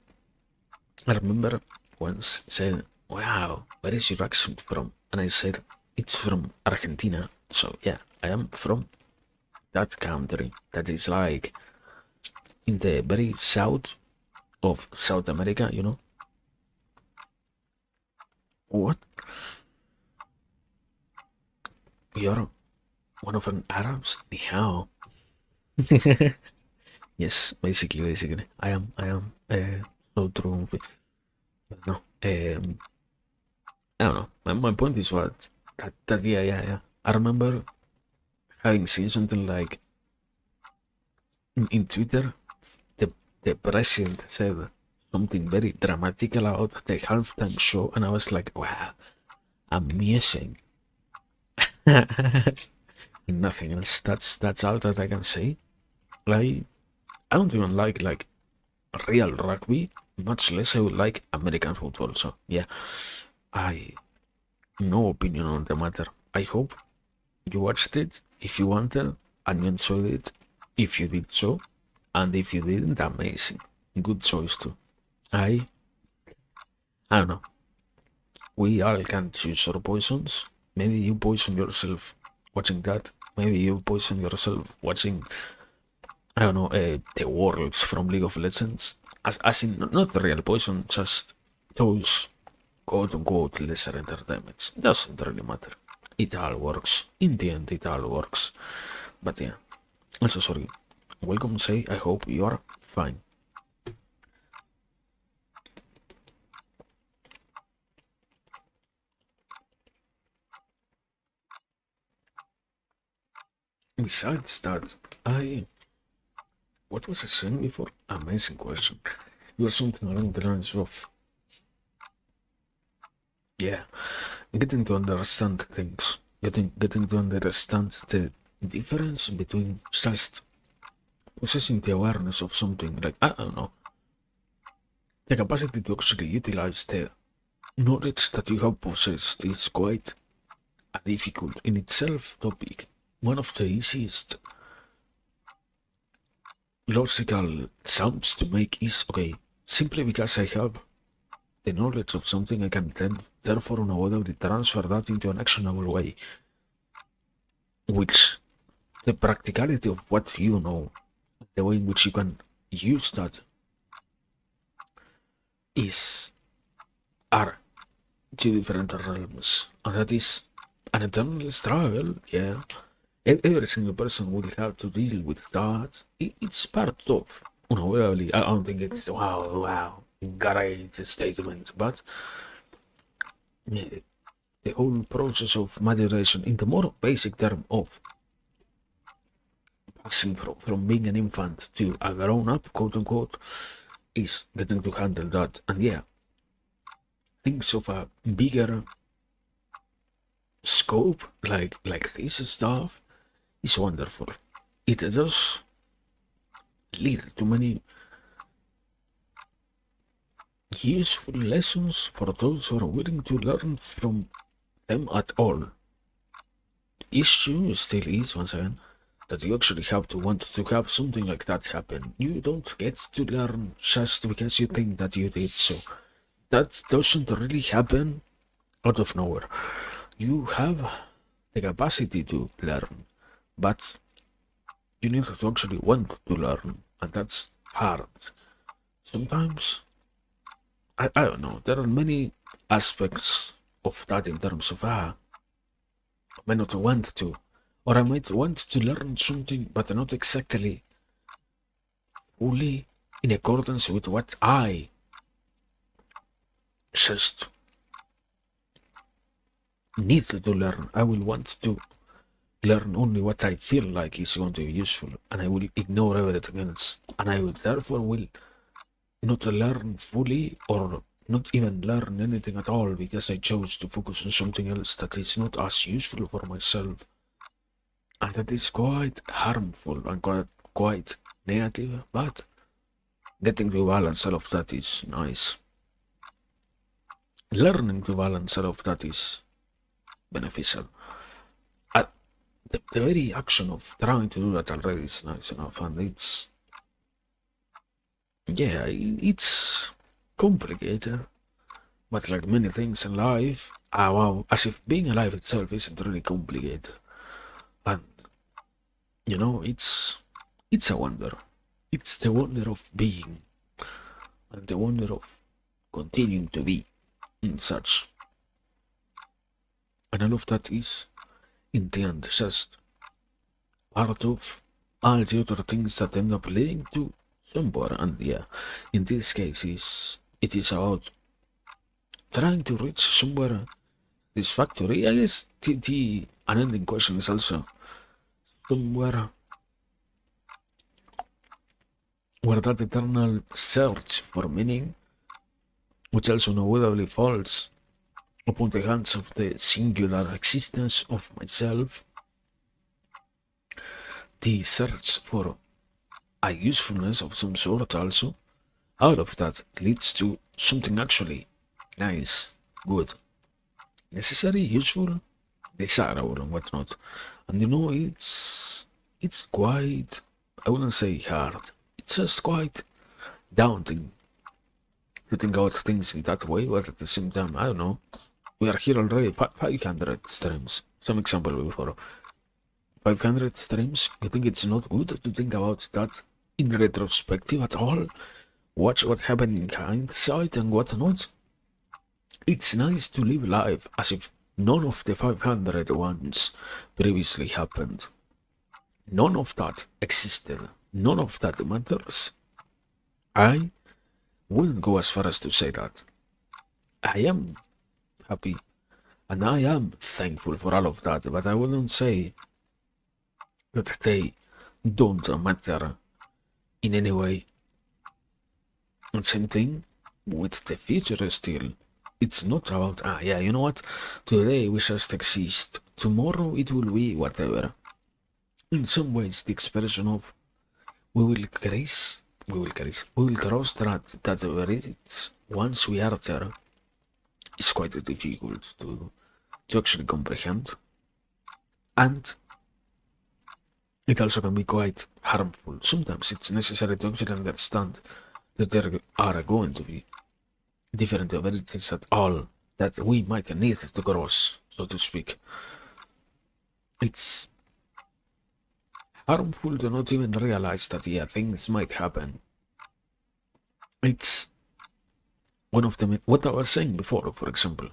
I remember once said, wow, where is your accent from? And I said, it's from Argentina. So yeah, I am from that country that is like in the very south of South America, you know? What? You're one of an Arabs? How? Yes, basically. I am so true. But no, I don't know. My point is what? That yeah. I remember having seen something like in Twitter, the the president said something very dramatic about the halftime show, and I was like, wow, amazing. Nothing else. That's all that I can say. Like, I don't even like real rugby, much less I would like American football. So yeah, I no opinion on the matter. I hope you watched it if you wanted and you enjoyed it. If you did so, and if you didn't, amazing. Good choice too. I I don't know. We all can choose our poisons. Maybe you poison yourself watching that. Maybe you poison yourself watching, I don't know, the worlds from League of Legends. As in, not the real poison, just those quote unquote lesser entertainments. Doesn't really matter. It all works. In the end, it all works. But yeah, I'm so sorry. Welcome, say. I hope you are fine. Besides that, what was I saying before? Amazing question. You're something along the lines of, yeah, getting to understand things, getting to understand the difference between just possessing the awareness of something, like, I don't know, the capacity to actually utilize the knowledge that you have possessed is quite a difficult in itself topic. One of the easiest logical sums to make is, okay, simply because I have the knowledge of something, I can then therefore unavoidably transfer that into an actionable way, which the practicality of what you know, the way in which you can use that are two different realms, and that is an eternal struggle. Yeah, every single person will have to deal with that. It's part of, unavoidably. I don't think it's wow, great statement, but yeah, the whole process of maturation in the more basic term of passing from being an infant to a grown-up, quote unquote, is getting to handle that. And yeah, things of a bigger scope, like this stuff, is wonderful. It does lead to many useful lessons for those who are willing to learn from them at all. Issue still is, once again, that you actually have to want to have something like that happen. You don't get to learn just because you think that you did so. That doesn't really happen out of nowhere. You have the capacity to learn, but You need to actually want to learn, and that's hard. Sometimes, I don't know, there are many aspects of that in terms of, I might not want to, or I might want to learn something, but not exactly fully in accordance with what I just need to learn. I will want to learn only what I feel like is going to be useful, and I will ignore everything else, and I will therefore will not learn fully or not even learn anything at all because I chose to focus on something else that is not as useful for myself, and that is quite harmful and quite negative, but getting to balance all of that is nice. Learning to balance all of that is beneficial. The very action of trying to do that already is nice enough, and it's complicated, but like many things in life, wow, as if being alive itself isn't really complicated, and it's a wonder. It's the wonder of being, and the wonder of continuing to be in such, and all of that is in the end just part of all the other things that end up leading to somewhere. And yeah, in this case it is about trying to reach somewhere satisfactory. I guess the unending question is also somewhere where that eternal search for meaning, which also unavoidably falls upon the hands of the singular existence of myself, the search for a usefulness of some sort also, out of that leads to something actually nice, good, necessary, useful, desirable, and whatnot. And it's quite, I wouldn't say hard, it's just quite daunting to think about things in that way, but at the same time, I don't know. We are here already 500 streams. Some example before. 500 streams? You think it's not good to think about that in retrospective at all? Watch what happened in hindsight and what not? It's nice to live life as if none of the 500 ones previously happened. None of that existed. None of that matters. I wouldn't go as far as to say that. I am happy and I am thankful for all of that, but I wouldn't say that they don't matter in any way. And same thing with the future still. It's not about, yeah, you know what, today we just exist, tomorrow it will be whatever. In some ways the expression of we will cross that bridge once we are there is quite difficult to actually comprehend, and it also can be quite harmful. Sometimes it's necessary to actually understand that there are going to be different bridges at all that we might need to cross, so to speak. It's harmful to not even realize that, yeah, things might happen. It's one of them. What I was saying before, for example,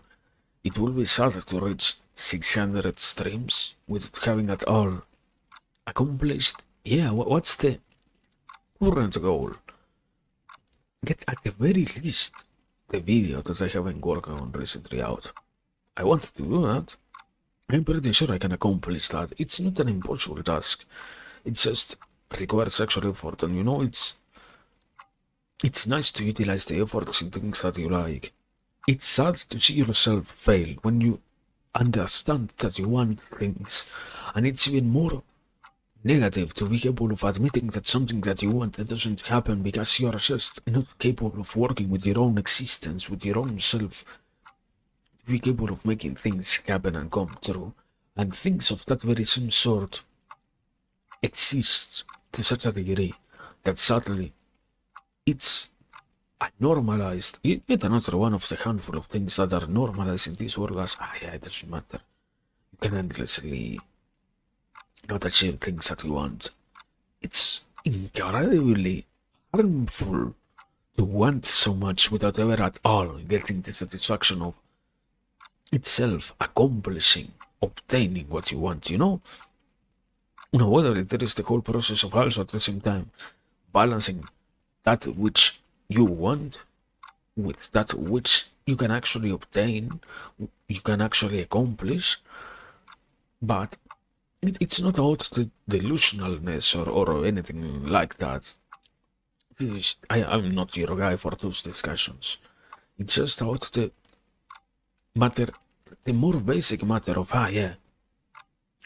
it will be harder to reach 600 streams without having at all accomplished. Yeah, what's the current goal? Get at the very least the video that I have been working on recently out. I wanted to do that. I'm pretty sure I can accomplish that. It's not an impossible task. It just requires extra effort, and it's nice to utilize the efforts in things that you like. It's sad to see yourself fail when you understand that you want things, and it's even more negative to be capable of admitting that something that you want that doesn't happen because you are just not capable of working with your own existence, with your own self, to be capable of making things happen and come true. And things of that very same sort exist to such a degree that sadly it's a normalized, yet another one of the handful of things that are normalized in this world as, yeah, it doesn't matter. You can endlessly not achieve things that you want. It's incredibly harmful to want so much without ever at all getting the satisfaction of itself accomplishing, obtaining what you want, you know? No, whether there is the whole process of also at the same time balancing that which you want with that which you can actually obtain, you can actually accomplish, but it's not about the delusionalness or anything like that. I'm not your guy for those discussions. It's just about the matter, the more basic matter of, yeah,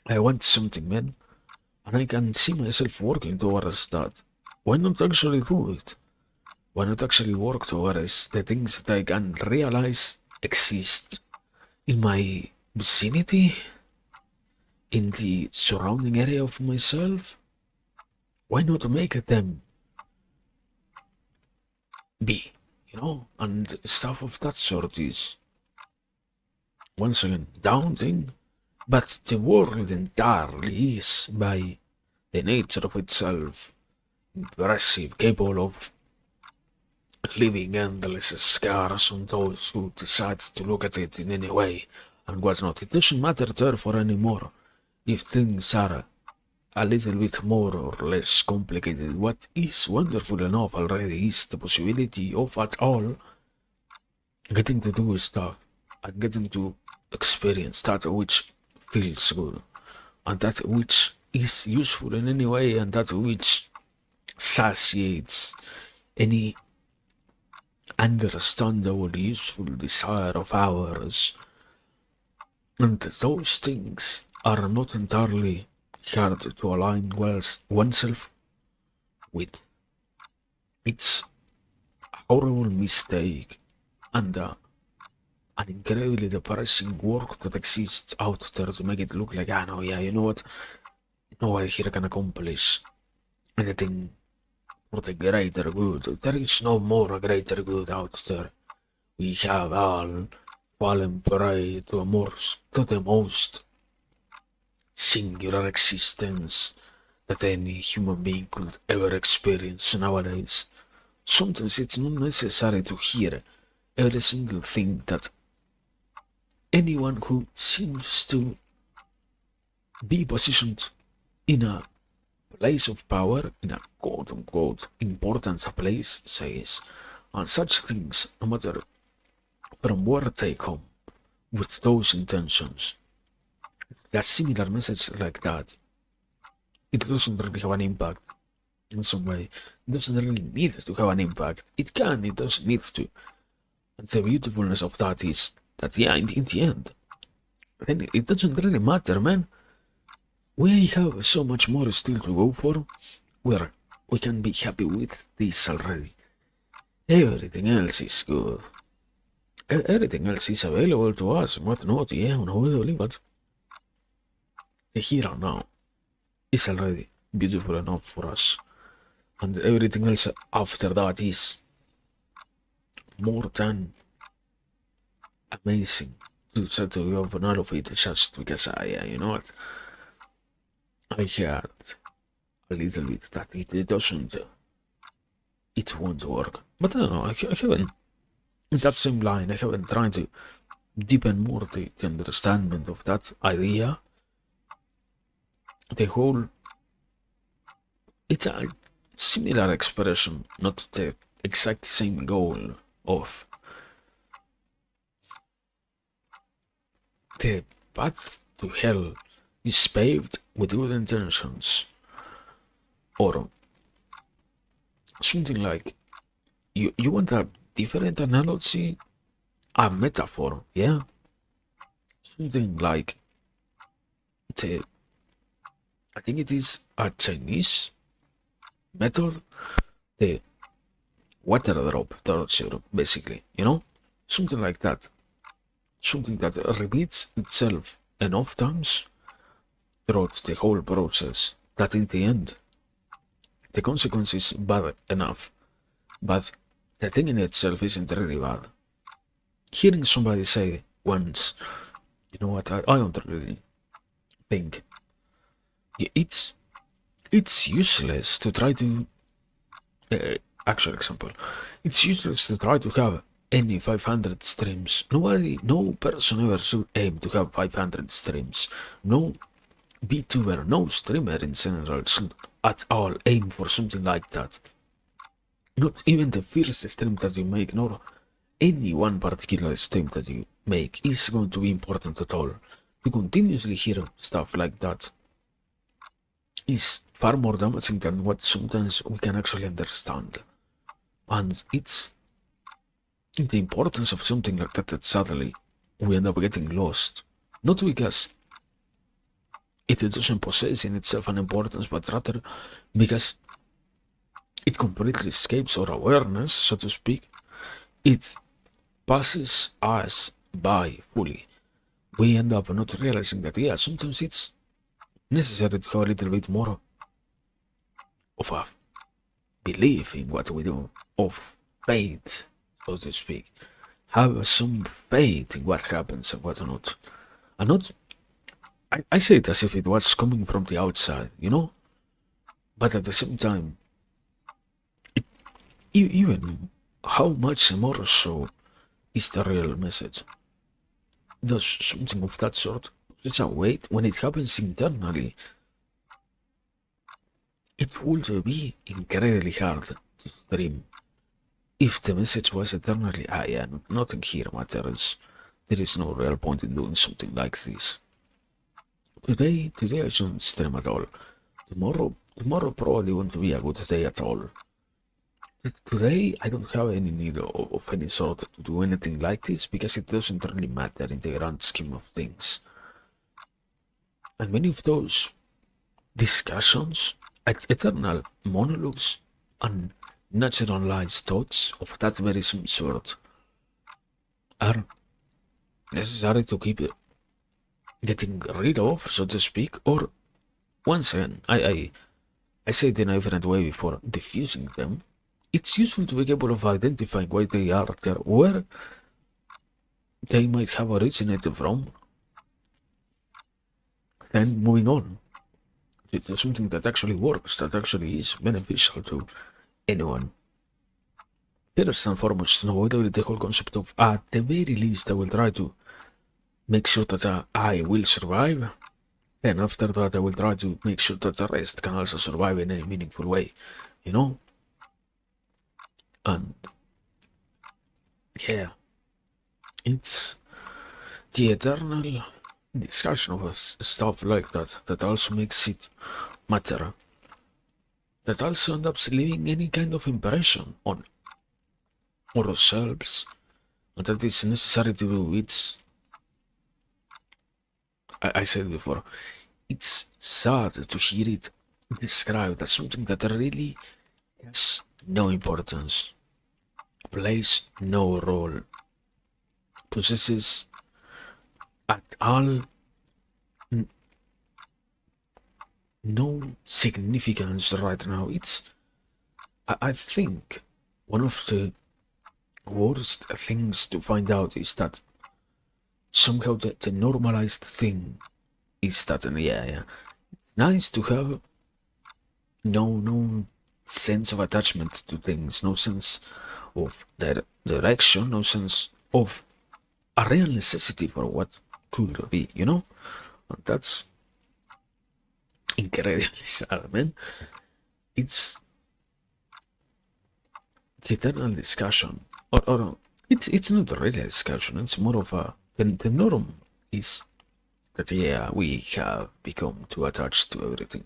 I want something, man, and I can see myself working towards that. Why not actually do it? Why not actually work towards the things that I can realize exist in my vicinity, in the surrounding area of myself? Why not make them be, and stuff of that sort is, once again, daunting, but the world entirely is, by the nature of itself, impressive, capable of leaving endless scars on those who decide to look at it in any way and whatnot. It doesn't matter therefore anymore if things are a little bit more or less complicated. What is wonderful enough already is the possibility of at all getting to do stuff and getting to experience that which feels good and that which is useful in any way and that which satiates any understandable useful desire of ours. And those things are not entirely hard to align oneself with. It's a horrible mistake and an incredibly depressing work that exists out there to make it look like, no, yeah, you know what? Nobody here can accomplish anything for the greater good. There is no more greater good out there. We have all fallen prey to the most singular existence that any human being could ever experience nowadays. Sometimes it's not necessary to hear every single thing that anyone who seems to be positioned in a place of power, in a quote unquote important place, says, and such things, no matter from where they come, with those intentions. A similar message like that, it doesn't really have an impact in some way. It doesn't really need to have an impact. It can, it doesn't need to. And the beautifulness of that is that, yeah, in the end, then it doesn't really matter, man. We have so much more still to go for, where we can be happy with this already. Everything else is good. Everything else is available to us, whatnot, yeah, unavoidably, but the here and now is already beautiful enough for us. And everything else after that is more than amazing to try to open all of it just because you know what? I heard a little bit that it won't work. But I don't know, I haven't, in that same line, I haven't tried to deepen more the understanding of that idea. The whole, it's a similar expression, not the exact same goal of the path to hell is paved with good intentions, or something like, you want a different analogy, a metaphor, yeah? Something like I think it is a Chinese method, the water drop torture, basically, something like that, something that repeats itself enough times throughout the whole process that in the end the consequence is bad enough, but the thing in itself isn't really bad. Hearing somebody say once, you know what, I don't really think it's it's useless to try to actual example, it's useless to try to have any 500 streams. No person ever should aim to have 500 streams. No Vtuber, no streamer in general should at all aim for something like that. Not even the first stream that you make, nor any one particular stream that you make is going to be important at all. To continuously hear stuff like that is far more damaging than what sometimes we can actually understand. And it's the importance of something like that suddenly we end up getting lost. Not because it doesn't possess in itself an importance, but rather because it completely escapes our awareness, so to speak. It passes us by fully. We end up not realizing that, yeah, sometimes it's necessary to have a little bit more of a belief in what we do, of faith, so to speak. Have some faith in what happens and what not. And not, I say it as if it was coming from the outside, you know? But at the same time, even how much more so is the real message. Does something of that sort it's a weight when it happens internally? It would be incredibly hard to stream if the message was eternally, yeah, nothing here matters. There is no real point in doing something like this. Today I shouldn't stream at all. Tomorrow probably won't be a good day at all. Today I don't have any need of any sort to do anything like this because it doesn't really matter in the grand scheme of things. And many of those discussions, eternal monologues, and naturalized thoughts of that very same sort are necessary to keep getting rid of, so to speak, or once again, I said in a different way before, diffusing them. It's useful to be capable of identifying why they are there, where they might have originated from, and moving on to something that actually works, that actually is beneficial to anyone. First and foremost, no, the whole concept of, at the very least, I will try to make sure that I will survive, and after that, I will try to make sure that the rest can also survive in a meaningful way, you know? And yeah, it's the eternal discussion of stuff like that also makes it matter. That also ends up leaving any kind of impression on ourselves, and that is necessary to do. I said before, it's sad to hear it described as something that really has no importance, plays no role, possesses at all no significance right now. I think one of the worst things to find out is that somehow the normalized thing is that, and yeah, it's nice to have no sense of attachment to things, no sense of direction, no sense of a real necessity for what could be, you know? And that's incredibly sad, man. It's the eternal discussion, or it's not really a discussion, it's more of the norm is that, yeah, we have become too attached to everything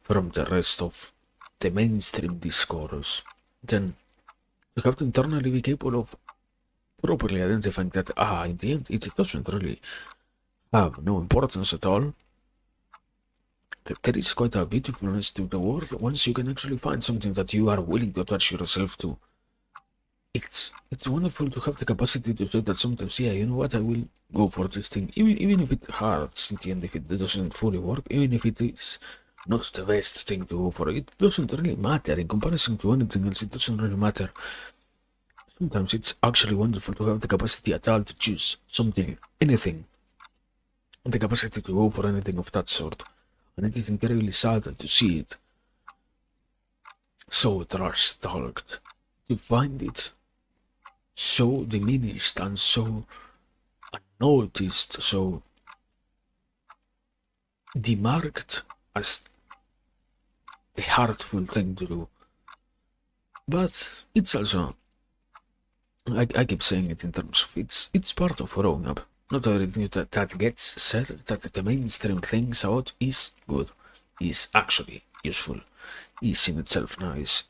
from the rest of the mainstream discourse. Then you have to internally be capable of properly identifying that, in the end, it doesn't really have no importance at all. There is quite a beautifulness to the world once you can actually find something that you are willing to attach yourself to. It's wonderful to have the capacity to say that sometimes, yeah, you know what, I will go for this thing, even if it hurts in the end, if it doesn't fully work, even if it is not the best thing to go for. It doesn't really matter in comparison to anything else. It doesn't really matter. Sometimes it's actually wonderful to have the capacity at all to choose something, anything, and the capacity to go for anything of that sort. And it is incredibly sad to see it so trash talked, to find it so diminished and so unnoticed, so demarked as the hurtful thing to do. But it's also, I keep saying it in terms of it's part of growing up. Not everything that gets said, that the mainstream thinks out is good, is actually useful, is in itself nice.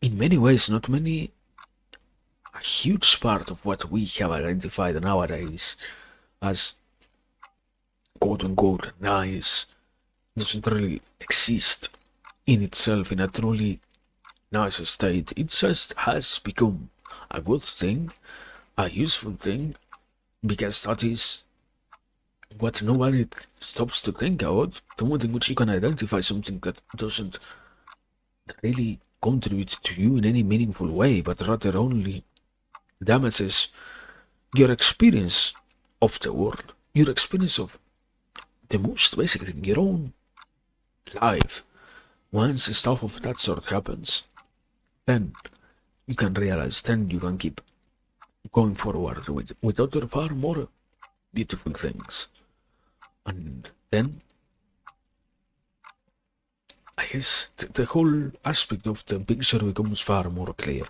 In many ways, not many, a huge part of what we have identified nowadays as quote unquote nice doesn't really exist in itself in a truly nice state. It just has become a good thing, a useful thing, because that is what nobody stops to think about. The moment in which you can identify something that doesn't really contribute to you in any meaningful way, but rather only damages your experience of the world, your experience of the most basic thing, your own life. Once stuff of that sort happens, then you can realize, then you can keep going forward with other far more beautiful things. And then I guess the whole aspect of the picture becomes far more clear.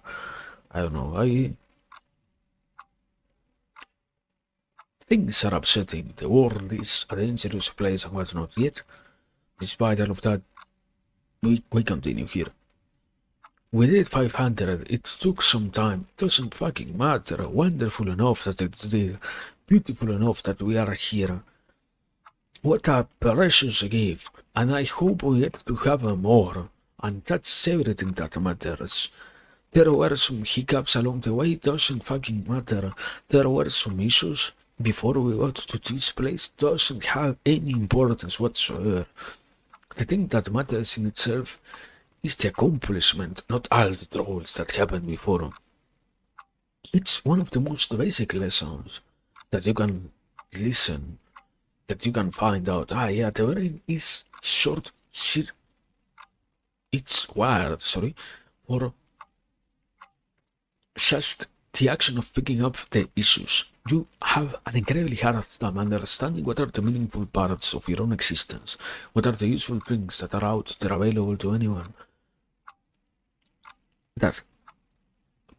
I don't know, things are upsetting. The world is a dangerous place and whatnot. Yet, despite all of that, we continue here. We did 500. It took some time. It doesn't fucking matter. Wonderful enough that it's there. Beautiful enough that we are here. What a precious gift. And I hope we get to have more. And that's everything that matters. There were some hiccups along the way, it doesn't fucking matter. There were some issues before we got to this place, doesn't have any importance whatsoever. The thing that matters in itself is the accomplishment, not all the troubles that happened before. It's one of the most basic lessons that you can listen, that you can find out. Yeah, the brain is it's wired, for just the action of picking up the issues. You have an incredibly hard time understanding what are the meaningful parts of your own existence, what are the useful things that are out there available to anyone, that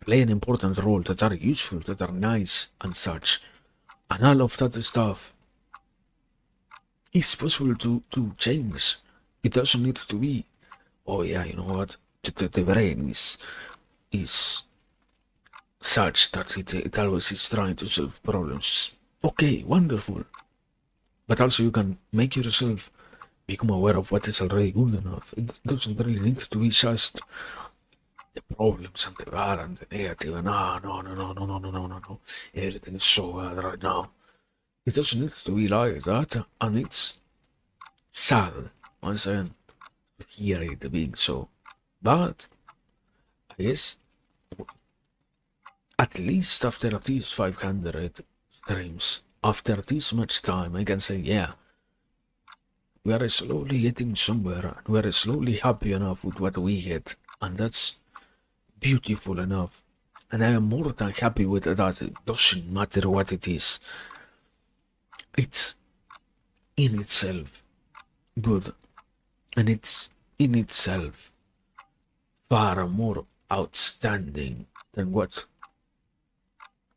play an important role, that are useful, that are nice and such. And all of that stuff is possible to change. It doesn't need to be, oh yeah, you know what, the brain is such that it always is trying to solve problems. Okay, wonderful. But also you can make yourself become aware of what is already good enough. It doesn't really need to be just the problems and the bad and the negative and no. Everything is so bad right now. It doesn't need to be like that, and it's sad once again to hear it being so. But I guess at least after these 500 streams, after this much time, I can say, yeah, we are slowly getting somewhere. We are slowly happy enough with what we get, and that's beautiful enough. And I am more than happy with that. It doesn't matter what it is. It's in itself good, and it's in itself far more outstanding than what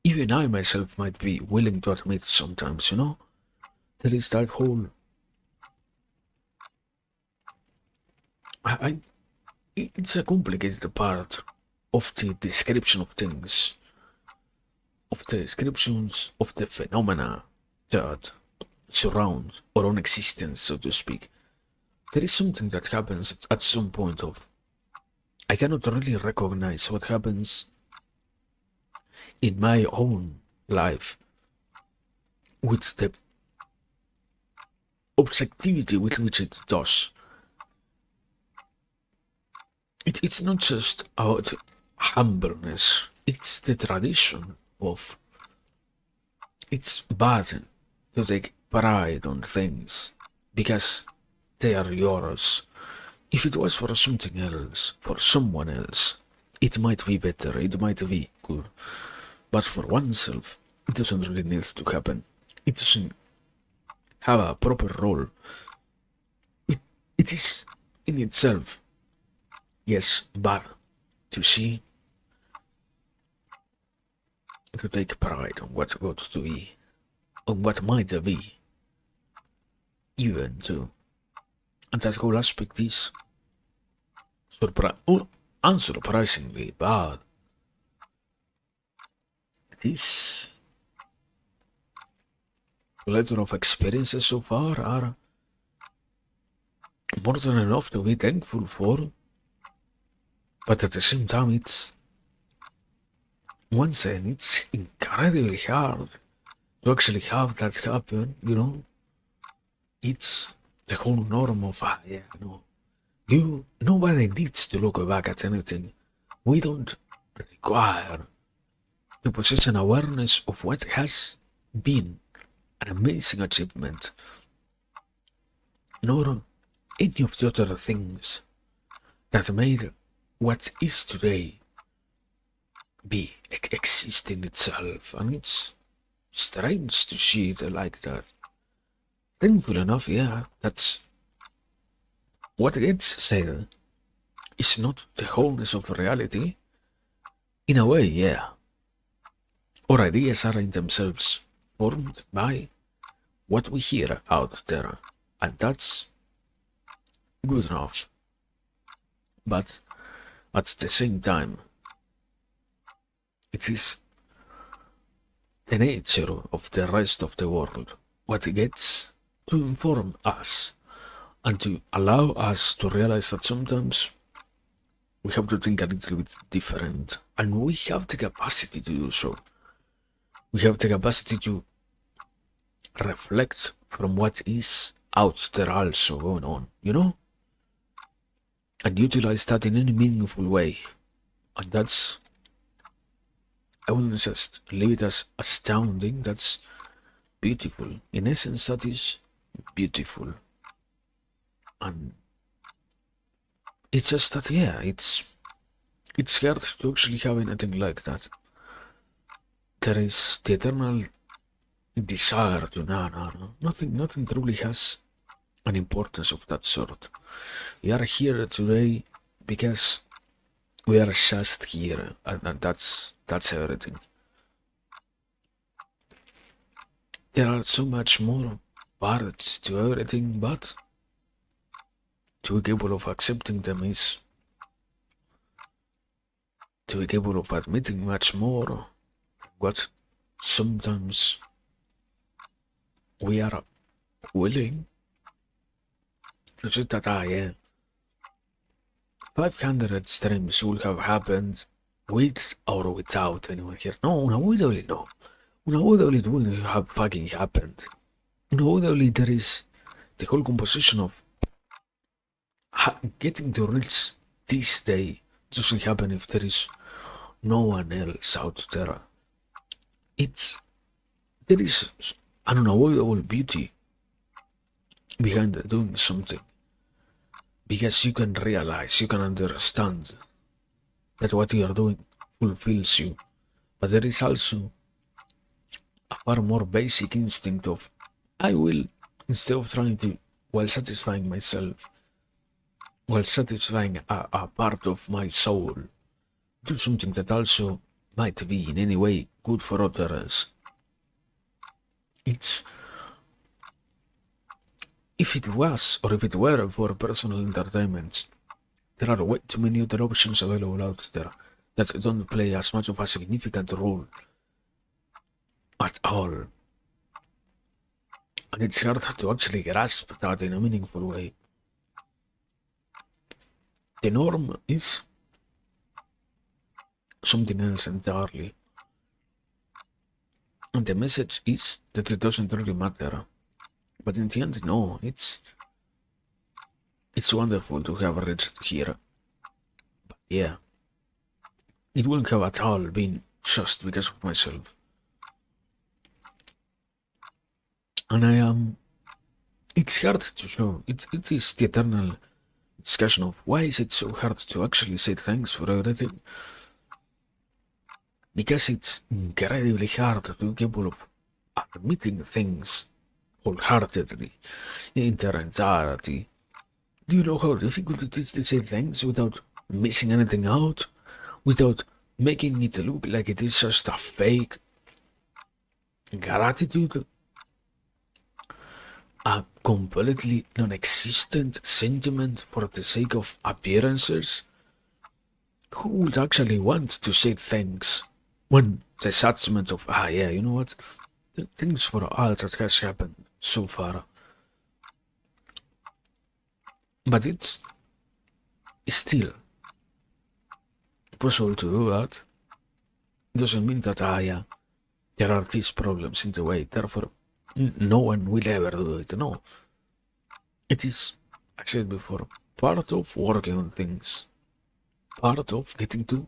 even I myself might be willing to admit sometimes, you know? There is that whole... it's a complicated part of the description of things, of the descriptions of the phenomena that surround our own existence, so to speak. There is something that happens at some point of... I cannot really recognize what happens in my own life with the objectivity with which it does. It's not just about humbleness, it's the tradition of... It's bad to take pride on things because they are yours, If it was for something else, for someone else, it might be better, it might be good. But for oneself, it doesn't really need to happen. It doesn't have a proper role. It is in itself, yes, bad to see, to take pride on what got to be, on what might be, even to. And that whole aspect is unsurprisingly bad. This letter of experiences so far are more than enough to be thankful for, but at the same time it's once and it's incredibly hard to actually have that happen, you know? It's the whole norm of, yeah, no. Nobody needs to look back at anything. We don't require to possess an awareness of what has been an amazing achievement, nor any of the other things that made what is today be exist in itself, and it's strange to see it like that. Thankful enough, yeah, that's what gets said is not the wholeness of reality. In a way, yeah. Our ideas are in themselves formed by what we hear out there, and that's good enough. But at the same time, it is the nature of the rest of the world what gets to inform us and to allow us to realize that sometimes we have to think a little bit different, and we have the capacity to do so. We have the capacity to reflect from what is out there also going on, you know? And utilize that in any meaningful way. And that's, I wouldn't just leave it as astounding, that's beautiful. In essence, that is beautiful. And it's just that, yeah, it's hard to actually have anything like that. There is the eternal desire to no. Nothing truly has an importance of that sort. We are here today because we are just here, and that's everything. There are so much more parts to everything, but to be capable of accepting them is to be capable of admitting much more what sometimes we are willing to say that, yeah, 500 streams would have happened with or without anyone here. No, unavoidably no. Unavoidably it wouldn't have fucking happened. Unavoidably there is the whole composition of getting to reach this day doesn't happen if there is no one else out there. There is an unavoidable beauty behind doing something, because you can realize, you can understand that what you are doing fulfills you, but there is also a far more basic instinct of, I will, instead of trying to, while satisfying myself, while satisfying a part of my soul, do something that also might be in any way good for others. It's, if it was, or if it were for personal entertainment, there are way too many other options available out there that don't play as much of a significant role at all. And it's hard to actually grasp that in a meaningful way. The norm is something else entirely. And the message is that it doesn't really matter. But in the end, no, it's wonderful to have reached here. But yeah, it wouldn't have at all been just because of myself. And it's hard to show. It is the eternal discussion of why is it so hard to actually say thanks for everything. Because it's incredibly hard to be capable of admitting things wholeheartedly in their entirety. Do you know how difficult it is to say thanks without missing anything out? Without making it look like it is just a fake gratitude? A completely non-existent sentiment for the sake of appearances? Who would actually want to say thanks when the judgment of, yeah, you know what? Thanks for all that has happened so far. But it's still possible to do that. Doesn't mean that, yeah, there are these problems in the way, therefore no one will ever do it. No. It is, I said before, part of working on things, part of getting to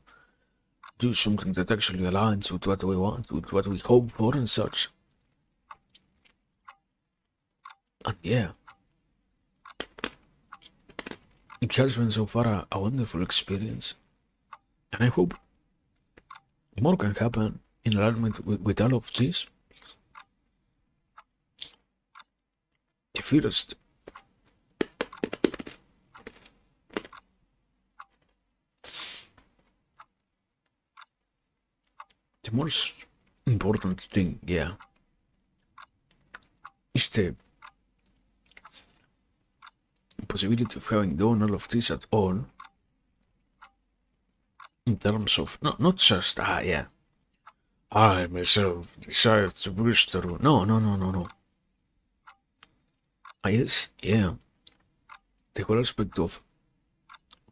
do something that actually aligns with what we want, with what we hope for and such. And yeah, it has been so far a wonderful experience. And I hope more can happen in alignment with all of this. The first, the most important thing, yeah, is the possibility of having done all of this at all, in terms of not just, yeah, I myself decided to push through. No. I guess, yeah, the whole aspect of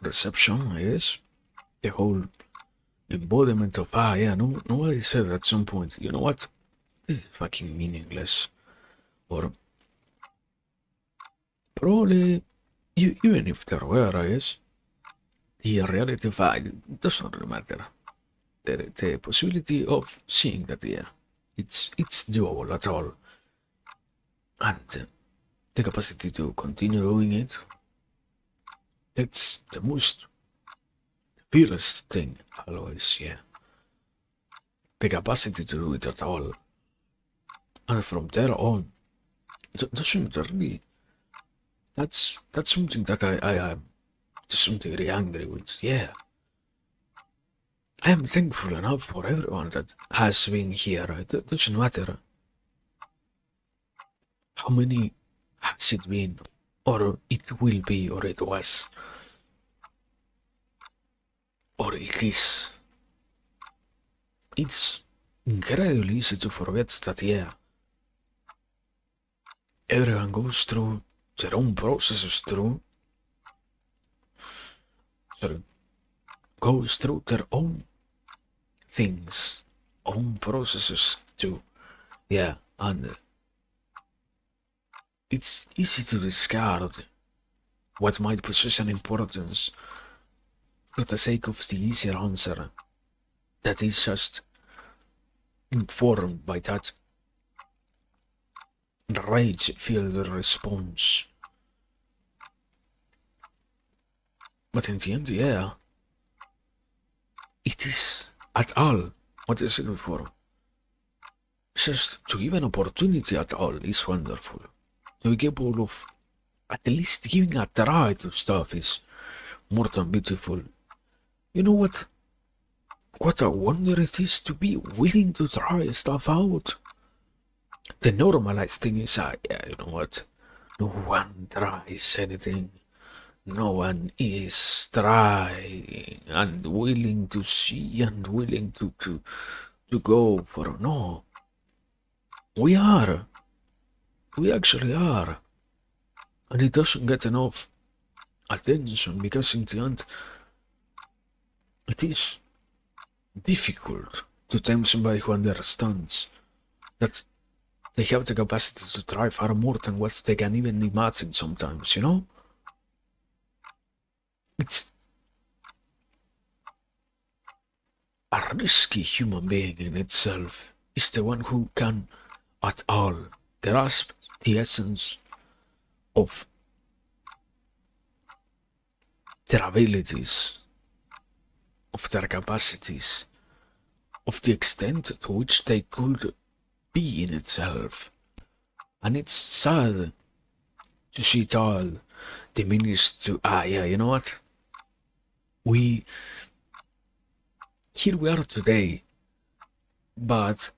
reception, I guess, the whole embodiment of, yeah, nobody said at some point, you know what, this is fucking meaningless. Or probably, even if there were, I guess, the reality of, it does not really matter. The possibility of seeing that, yeah, it's doable at all. And the capacity to continue doing it, that's the most purest thing always, yeah. The capacity to do it at all. And from there on, doesn't really, that's something that I am just something really angry with, yeah. I am thankful enough for everyone that has been here. It doesn't matter how many has it been, or it will be, or it was, or it is. It's incredibly easy to forget that, yeah, everyone goes through their own processes goes through their own things, own processes too. Yeah, and it's easy to discard what might possess an importance for the sake of the easier answer that is just informed by that rage-filled response. But in the end, yeah, it is at all what I said before. Just to give an opportunity at all is wonderful. To be capable of at least giving a try to stuff is more than beautiful. You know what? What a wonder it is to be willing to try stuff out. The normalized thing is, yeah, you know what? No one tries anything. No one is trying and willing to see and willing to go for. No. We are. We actually are. And it doesn't get enough attention because in the end, it is difficult to tame somebody who understands that they have the capacity to try far more than what they can even imagine sometimes, you know? It's a risky human being in itself is the one who can at all grasp the essence of their abilities, of their capacities, of the extent to which they could be in itself. And it's sad to see it all diminished to, yeah, you know what? Here we are today, but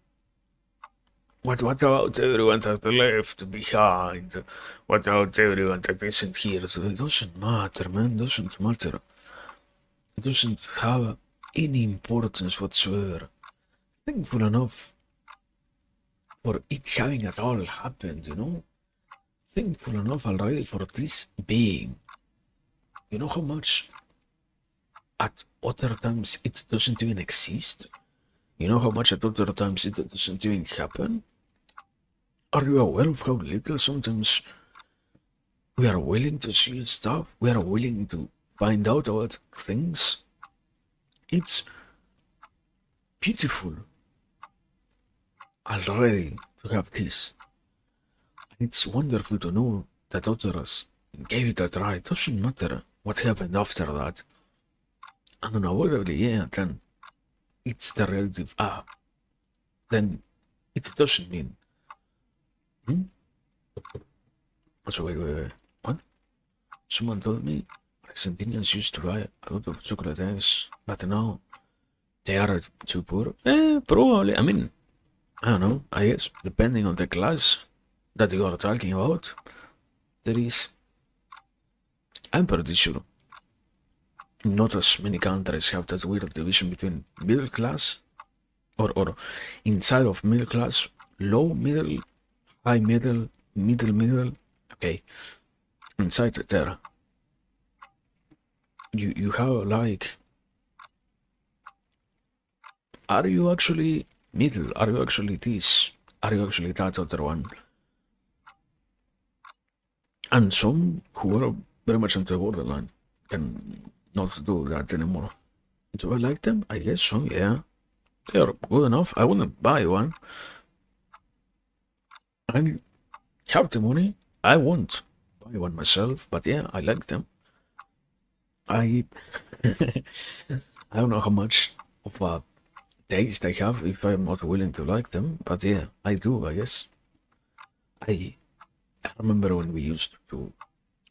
what about everyone that left behind? What about everyone that isn't here? So it doesn't matter, man, it doesn't matter. It doesn't have any importance whatsoever. Thankful enough for it having at all happened, you know? Thankful enough already for this being. You know how much at other times it doesn't even exist? You know how much at other times it doesn't even happen? Are you aware of how little sometimes we are willing to see stuff? We are willing to find out about things? It's beautiful already to have this. And it's wonderful to know that others gave it a try. It doesn't matter what happened after that. And unavoidably, yeah, then it's the reality of, then it doesn't mean. So wait. What? Someone told me Argentinians used to buy a lot of chocolate eggs, but now they are too poor. Probably. I mean, I don't know. I guess depending on the class that you are talking about, there is. I'm pretty sure not as many countries have that weird division between middle class or inside of middle class, low middle, high middle, middle. Okay, inside there, you have like, are you actually middle? Are you actually this? Are you actually that other one? And some who are very much on the borderline can not do that anymore. Do I like them? I guess so, yeah. They are good enough. I wouldn't buy one. I have the money. I won't buy one myself, but yeah, I like them. I I don't know how much of a taste I have if I'm not willing to like them, but yeah, I do, I guess. I remember when we used to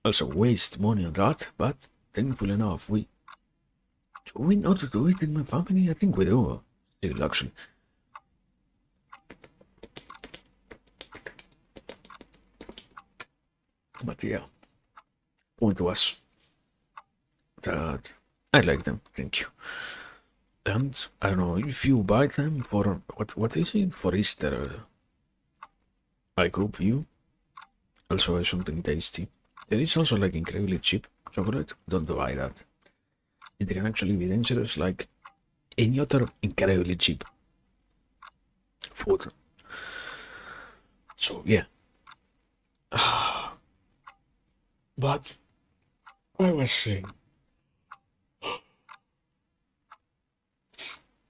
also waste money on that, but thankfully enough, do we not do it in my family? I think we do, still, actually. But yeah, point was that I like them, thank you. And I don't know if you buy them for what is it for Easter? I hope you also buy something tasty. There is also like incredibly cheap chocolate. Don't buy that. It can actually be dangerous, like any other incredibly cheap food. So yeah. But I was saying,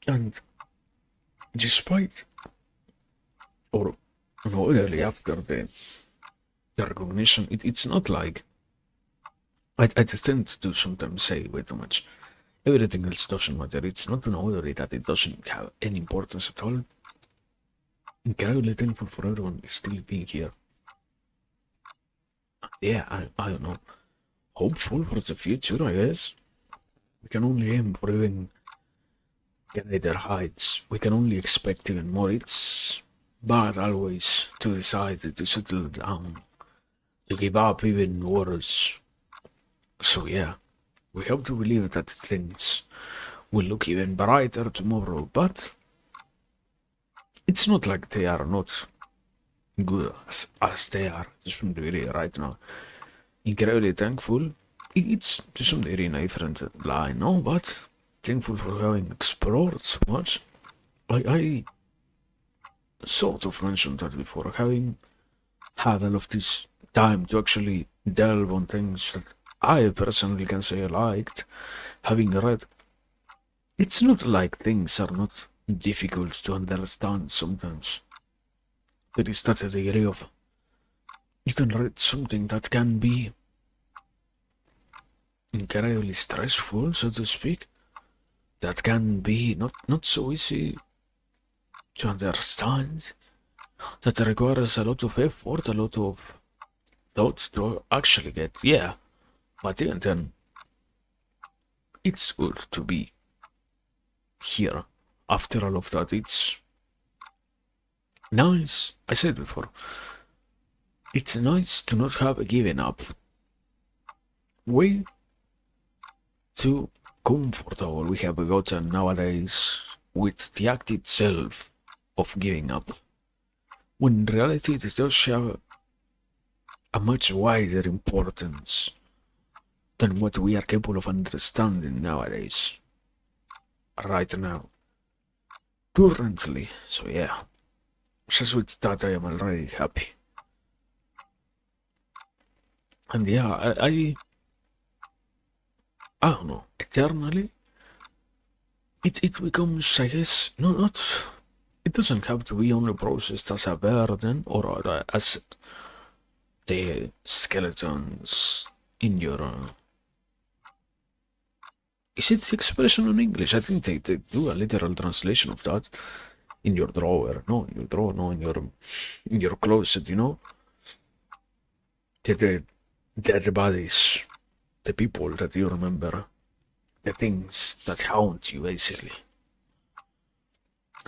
and despite or no, early after the recognition, it's not like I tend to sometimes say way too much. Everything else doesn't matter. It's not an order that it doesn't have any importance at all. Incredibly thankful for everyone still being here. Yeah, I don't know. Hopeful for the future, I guess. We can only aim for even greater heights. We can only expect even more. It's bad always to decide to settle down, to give up even worse. So yeah, we have to believe that things will look even brighter tomorrow, but it's not like they are not good as they are to some degree right now. Incredibly thankful. It's to some degree in a different line, no, but thankful for having explored so much. I sort of mentioned that before, having had all of this time to actually delve on things that I personally can say I liked, having read. It's not like things are not difficult to understand sometimes. There is that degree of you can read something that can be incredibly stressful, so to speak, that can be not so easy to understand, that requires a lot of effort, a lot of thoughts to actually get. Yeah, but even then, it's good to be here. After all of that, it's nice. I said before, it's nice to not have given up. Way too comfortable we have gotten nowadays with the act itself of giving up, when in reality it does have a much wider importance than what we are capable of understanding nowadays, right now, currently. So yeah, just with that I am already happy. And yeah, I don't know, eternally, it becomes, I guess, no, not, it doesn't have to be only processed as a burden or as the skeletons in your is it the expression in English? I think they do a literal translation of that in your drawer. No, in your drawer, no, in your closet, you know? The dead bodies, the people that you remember, the things that haunt you basically.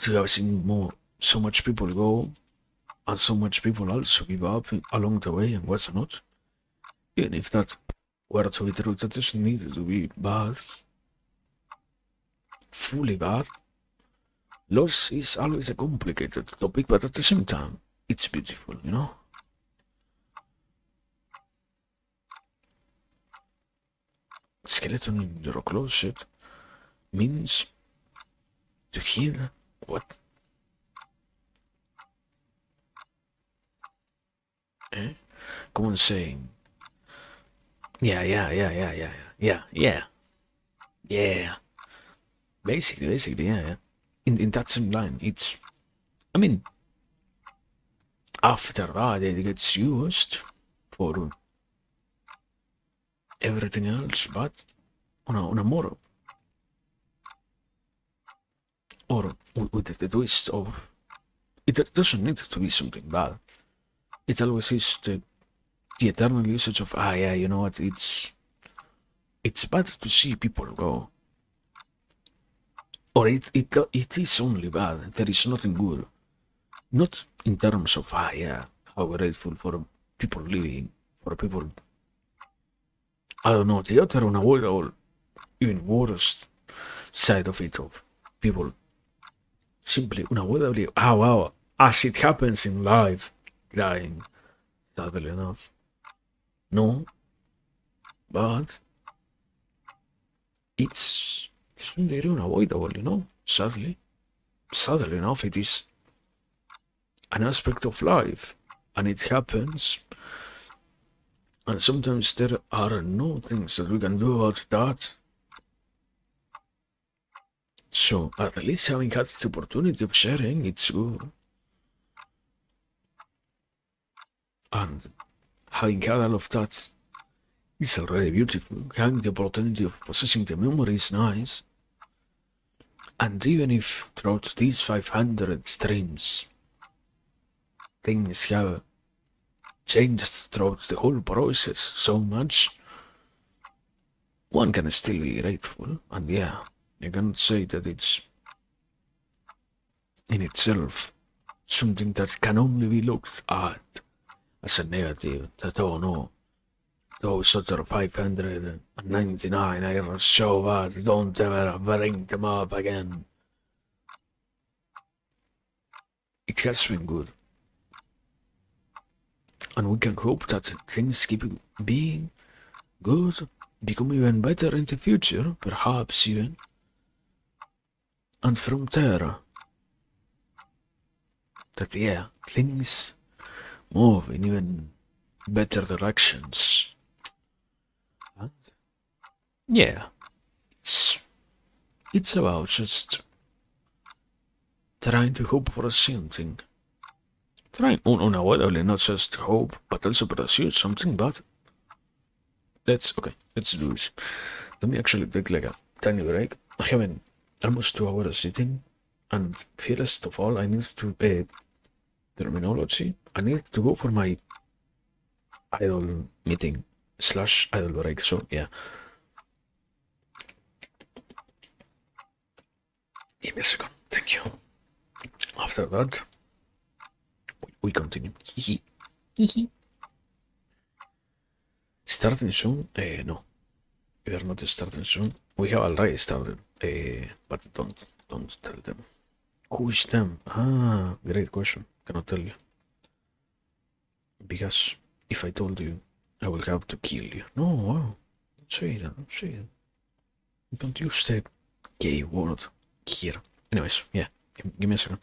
You have seen so much people go, and so much people also give up along the way and what's not. Even if that were to be true, that doesn't need to be bad, fully bad. Loss is always a complicated topic, but at the same time, it's beautiful, you know? Skeleton in your closet means to hear what? Eh? Come on, saying. Yeah. Basically, yeah. In that same line, it's, I mean, after that, it gets used for everything else, but on a more, or with the twist of, it doesn't need to be something bad. It always is the eternal usage of, yeah, you know what, it's bad to see people go. Or it is only bad, there is nothing good. Not in terms of, yeah, how grateful for people living, for people, I don't know, the other unavoidable, even worst side of it, of people simply unavoidably, wow, as it happens in life, dying, sadly enough. No, but it's very unavoidable, you know, sadly. Sadly enough, it is an aspect of life, and it happens, and sometimes there are no things that we can do about that. So, at least having had the opportunity of sharing, it's good. And having had all of that is already beautiful. Having the opportunity of possessing the memory is nice. And even if throughout these 500 streams, things have changed throughout the whole process so much, one can still be grateful. And yeah, I cannot say that it's in itself something that can only be looked at as a negative, that, oh no, those other 599 are so bad, don't ever bring them up again. It has been good. And we can hope that things keep being good, become even better in the future, perhaps even. And from there, that yeah, things move in even better directions. And yeah, it's about just trying to hope for something. Trying unavoidably not just hope, but also pursue something, but let's do this. Let me actually take like a tiny break. I have been almost 2 hours sitting, and first of all, I need to terminology. I need to go for my idle meeting slash idle break. So yeah, give me a second. Thank you. After that, we continue. Starting soon? No, we are not starting soon. We have already started. But don't tell them. Who is them? Ah, great question. Cannot tell you. Because if I told you, I will have to kill you. No, wow. Don't say that. Don't say that. Don't use the gay word here. Anyways, yeah. Give me a second.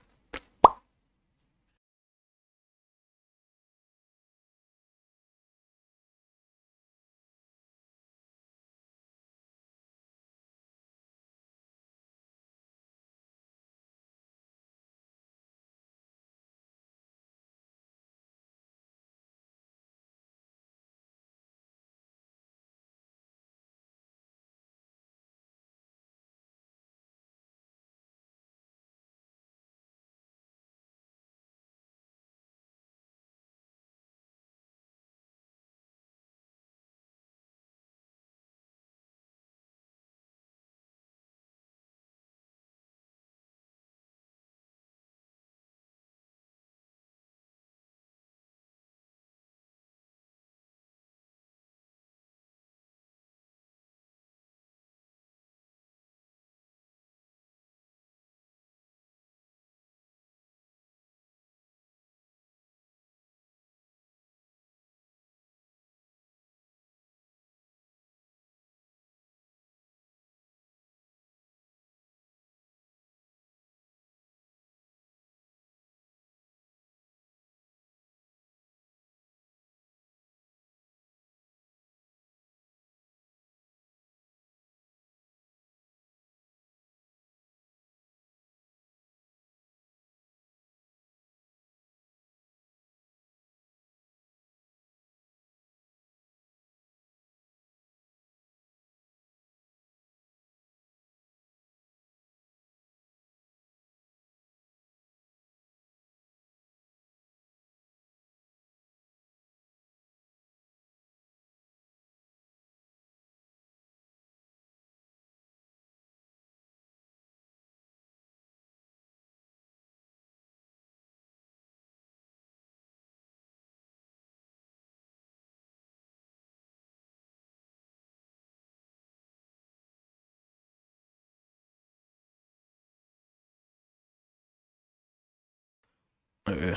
Uh,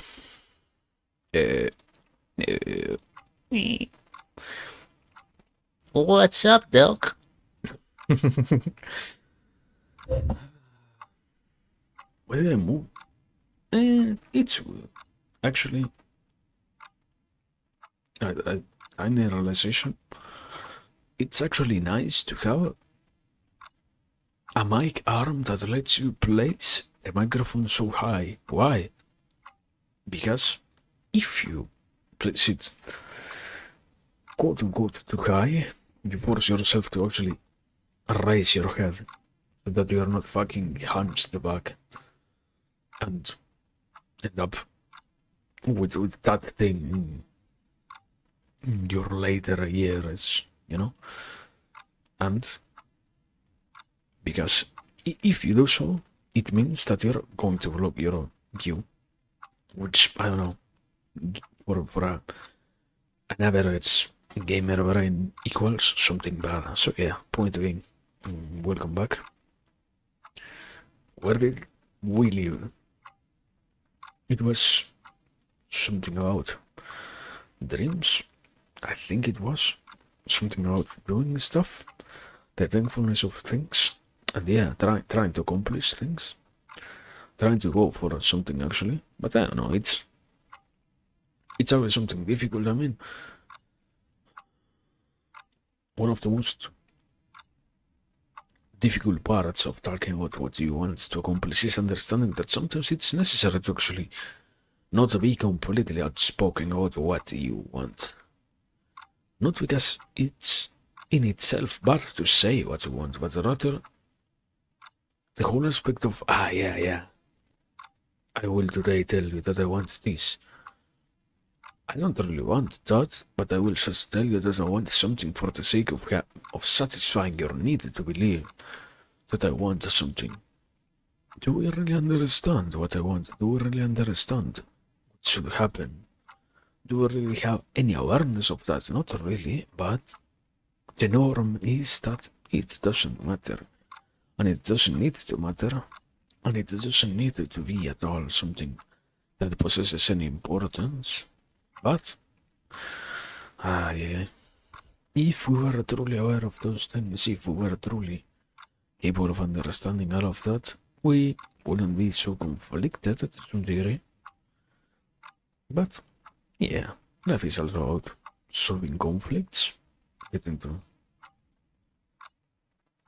uh, uh, What's up, Doc? where did I move? It's actually, I need a realization. It's actually nice to have a mic arm that lets you place the microphone so high. Why? Because if you place it quote unquote too high, you force yourself to actually raise your head so that you are not fucking hunched back and end up with that thing in your later years, you know? And because if you do so, it means that you're going to develop your view, which I don't know, for an average gamer brain equals something bad. So yeah, point being, welcome back. Where did we leave? It was something about dreams. I think it was something about doing stuff, the thankfulness of things, and yeah, trying to accomplish things, trying to go for something actually. But I don't know, it's always something difficult. I mean, one of the most difficult parts of talking about what you want to accomplish is understanding that sometimes it's necessary to actually not be completely outspoken about what you want. Not because it's in itself bad to say what you want, but rather the whole aspect of, yeah, I will today tell you that I want this. I don't really want that, but I will just tell you that I want something for the sake of satisfying your need to believe that I want something. Do we really understand what I want? Do we really understand what should happen? Do we really have any awareness of that? Not really, but the norm is that it doesn't matter. And it doesn't need to matter. And it doesn't need to be at all something that possesses any importance. But, yeah. If we were truly aware of those things, if we were truly capable of understanding all of that, we wouldn't be so conflicted to some degree. But, yeah, life is also about solving conflicts, getting to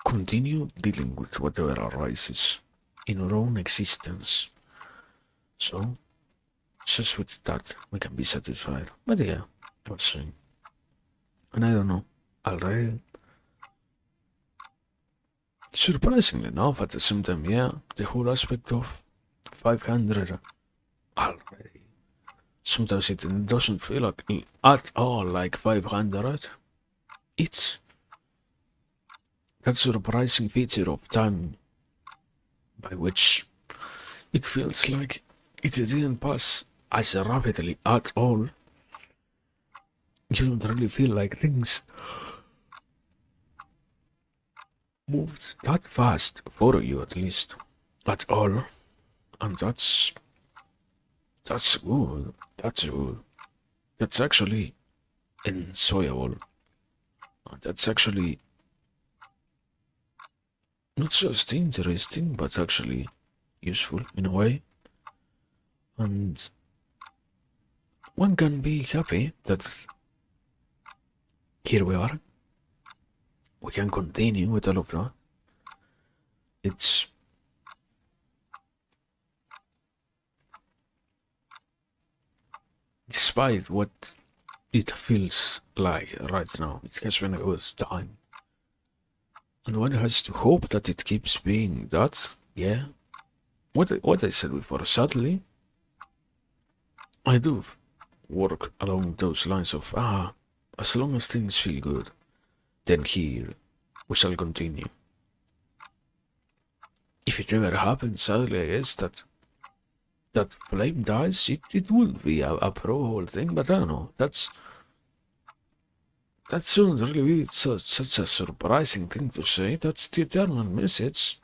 continue dealing with whatever arises in our own existence. So, just with that, we can be satisfied. But yeah, I was saying. And I don't know, already, surprisingly enough, at the same time, yeah, the whole aspect of 500 already. Sometimes it doesn't feel like at all like 500. It's that surprising feature of time by which it feels like it didn't pass as rapidly at all. You don't really feel like things moved that fast for you, at least, at all. And that's good. That's good. That's actually enjoyable. That's actually not just interesting, but actually useful in a way. And one can be happy that here we are. We can continue with all of that. It's despite what it feels like right now, it has been a good time. And one has to hope that it keeps being that, yeah. What I said before, sadly, I do work along those lines of, as long as things feel good, then here we shall continue. If it ever happens, sadly, I guess that flame dies, it would be a pro whole thing, but I don't know, that shouldn't really be such a surprising thing to say. That's the eternal message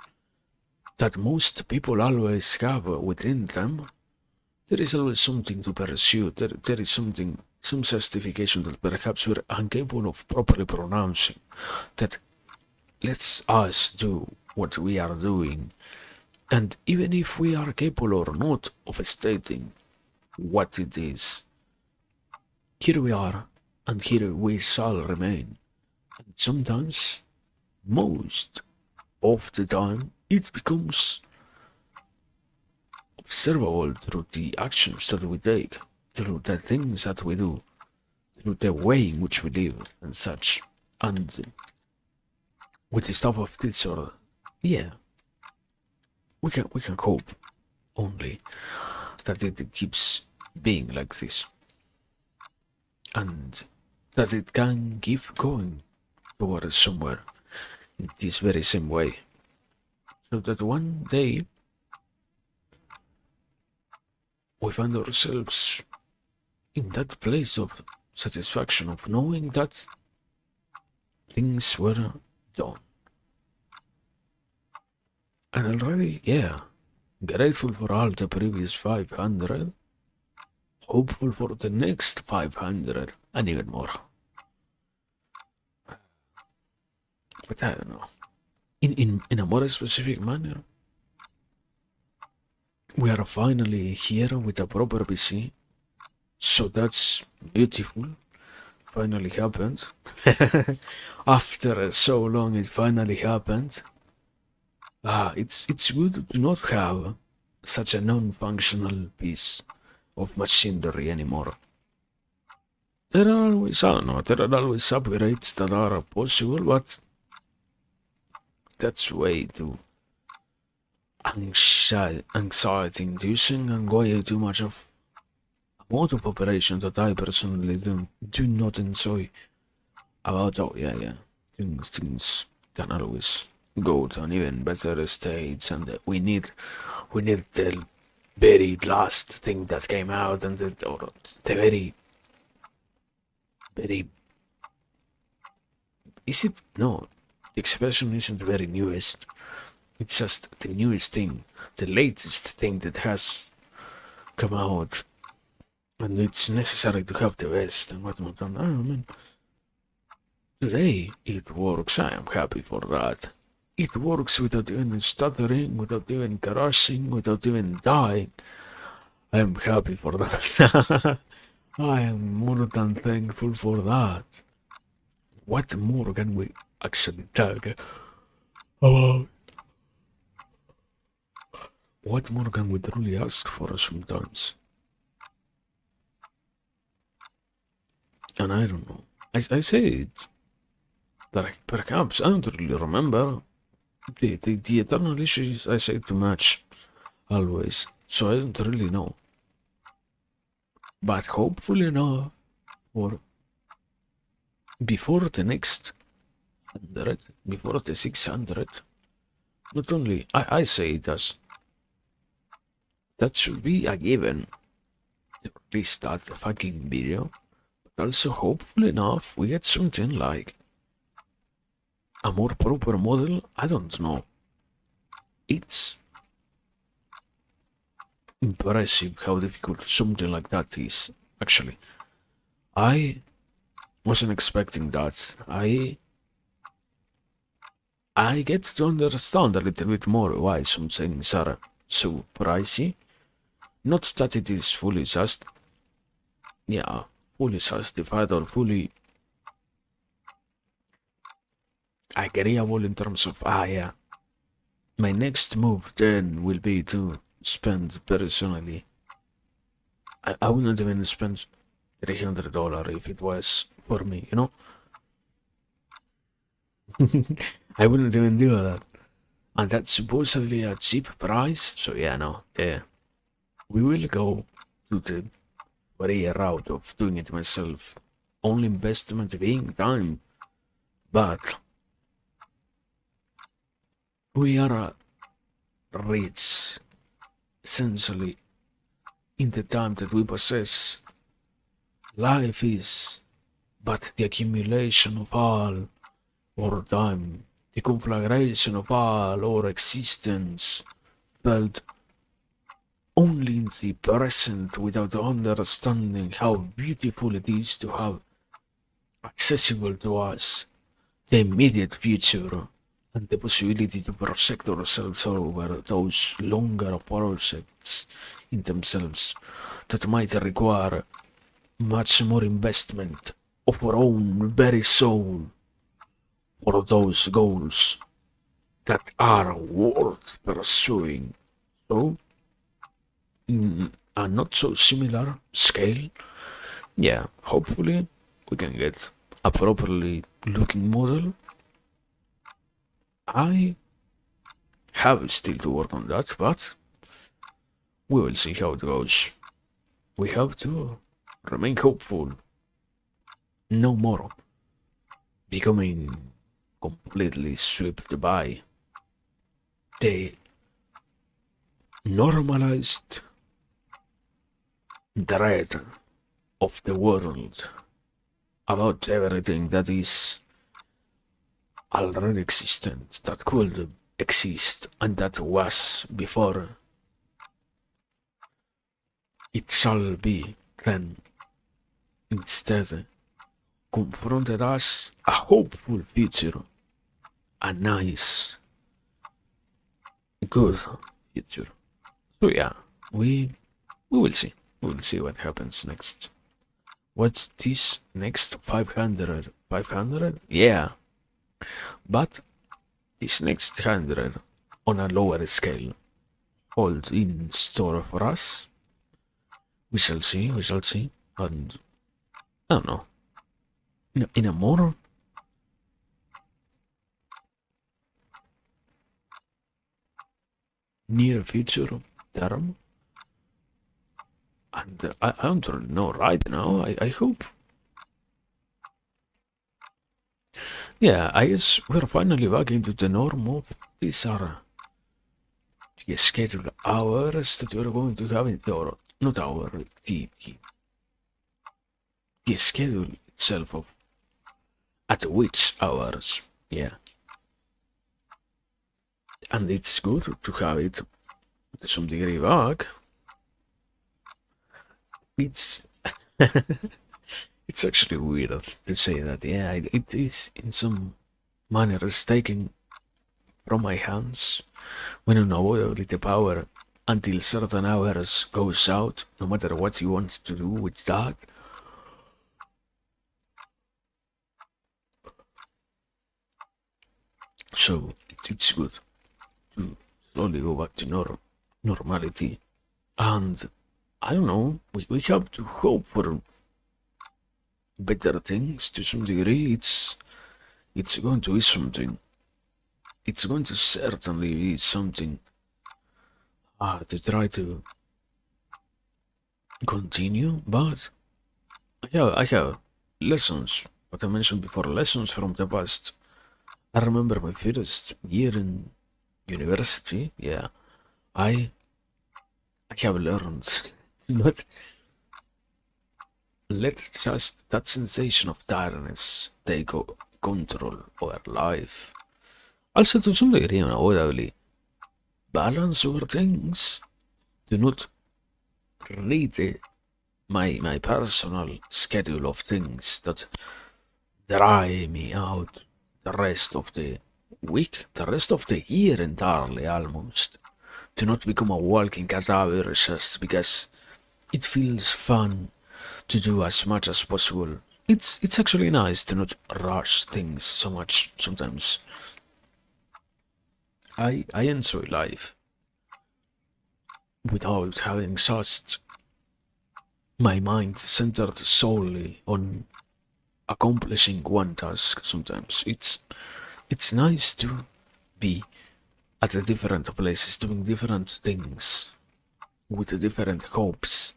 that most people always have within them. There is always something to pursue. There is something, some justification that perhaps we're incapable of properly pronouncing, that lets us do what we are doing. And even if we are capable or not of stating what it is, here we are, and here we shall remain. And sometimes, most of the time, it becomes observable through the actions that we take, through the things that we do, through the way in which we live and such. And with the stuff of this sort, yeah, we can hope only that it keeps being like this, and that it can keep going towards somewhere in this very same way, so that one day we find ourselves in that place of satisfaction of knowing that things were done. And already, yeah, grateful for all the previous 500, hopeful for the next 500, and even more. But I don't know. In a more specific manner, we are finally here with a proper PC, so that's beautiful. Finally happened. After so long, it finally happened. It's good to not have such a non-functional piece of machinery anymore. There are always, I don't know, there are always upgrades that are possible, but that's way too anxiety inducing and way too much of a mode of operation that I personally do not enjoy. About, oh yeah, things can always go to an even better stage, and we need the very last thing that came out, and the very is it no, the expression isn't the very newest. It's just the newest thing, the latest thing that has come out, and it's necessary to have the best and whatnot. And I mean, today it works. I am happy for that. It works without even stuttering, without even crashing, without even dying. I am happy for that. I am more than thankful for that. What more can we actually talk about? What more can we truly ask for sometimes? And I don't know. I say it. Perhaps I don't really remember. The eternal issue is I say too much. Always. So I don't really know. But hopefully enough for before the next 100, before the 600, not only I say it as that should be a given to restart the fucking video, but also hopefully enough we get something like a more proper model. I don't know. It's impressive how difficult something like that is. Actually, I wasn't expecting that. I get to understand a little bit more why some things are so pricey. Not that it is fully just, yeah, fully justified or fully agreeable in terms of, yeah, my next move then will be to spend personally. I wouldn't even spend $300 if it was for me, you know? I wouldn't even do that. And that's supposedly a cheap price, so yeah, no, yeah. We will go to the free route of doing it myself. Only investment being time. But we are rich, essentially, in the time that we possess. Life is but the accumulation of all our time, the conflagration of all our existence, felt only in the present without understanding how beautiful it is to have accessible to us the immediate future and the possibility to project ourselves over those longer projects in themselves that might require much more investment of our own very soul for those goals that are worth pursuing. So, in a not so similar scale, yeah, hopefully we can get a properly looking model. I have still to work on that, but we will see how it goes. We have to remain hopeful. No more becoming completely swept by the normalized dread of the world about everything that is already existent, that could exist, and that was before. It shall be then instead confronted us a hopeful future, a nice, good future. So yeah, we will see. We will see what happens next. What's this next 500? 500? Yeah. But this next 100 on a lower scale hold in store for us. We shall see, and I don't know, in a more near future term. And I don't really know right now. I hope. Yeah, I guess we're finally back into the norm of these are the scheduled hours that we're going to have in or not hour, the schedule itself of at which hours. Yeah. And it's good to have it to some degree back. It's it's actually weird to say that. Yeah, it is in some manner taken from my hands when unavoidably the power until certain hours goes out, no matter what you want to do with that. So it's good to slowly go back to normality. And I don't know, we have to hope for better things to some degree. It's going to be something. It's going to certainly be something to try to continue, but I have lessons. What I mentioned before, lessons from the past. I remember my first year in university. Yeah, I I have learned to not let just that sensation of tiredness take control over life. Also, to some degree, unavoidably balance over things. Do not read my personal schedule of things that dry me out the rest of the week, the rest of the year entirely almost. To not become a walking cadaver just because it feels fun to do as much as possible. It's actually nice to not rush things so much sometimes. I enjoy life without having just my mind centered solely on accomplishing one task. Sometimes it's nice to be at the different places doing different things with the different hopes.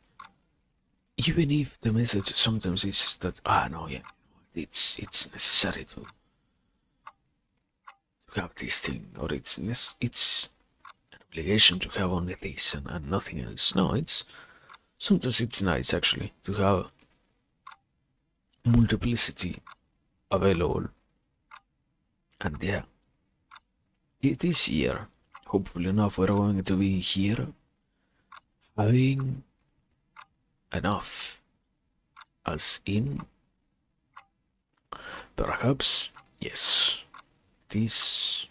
Even if the message sometimes is that no, yeah, it's necessary to have this thing, or it's an obligation to have only this and nothing else. No, it's sometimes it's nice actually to have multiplicity available. And yeah, this year, hopefully enough, we're going to be here having enough, as in perhaps yes, these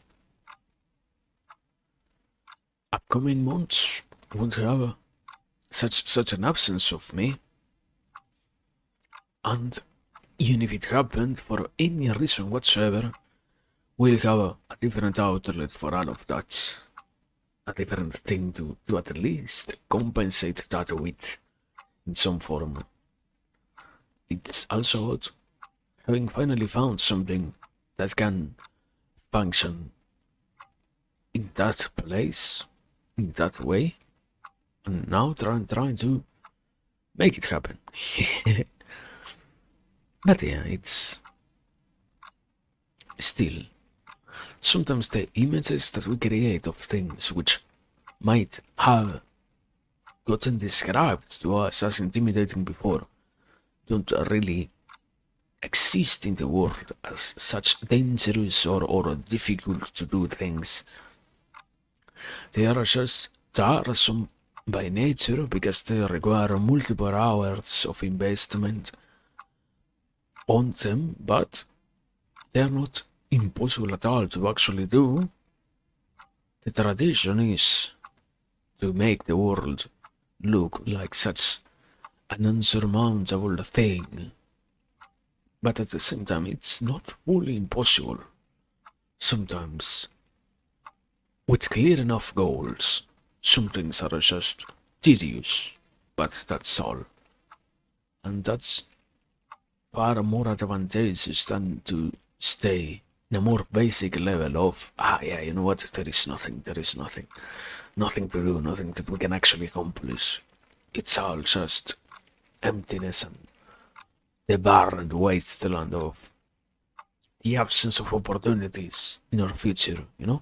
upcoming months won't have such an absence of me. And even if it happened for any reason whatsoever, we'll have a different outlet for all of that. A different thing to at least compensate that with in some form. It's also about having finally found something that can function in that place, in that way, and now trying to make it happen. But yeah, it's still sometimes the images that we create of things which might have gotten described to us as intimidating before don't really exist in the world as such dangerous or difficult to do things. They are just tiresome by nature because they require multiple hours of investment on them, but they are not impossible at all to actually do. The tradition is to make the world look like such an unsurmountable thing, but at the same time, it's not fully impossible. Sometimes, with clear enough goals, some things are just tedious, but that's all. And that's far more advantageous than to stay in a more basic level of, yeah, you know what, there is nothing to do, nothing that we can actually accomplish. It's all just emptiness and the barren wasteland of the absence of opportunities in our future, you know?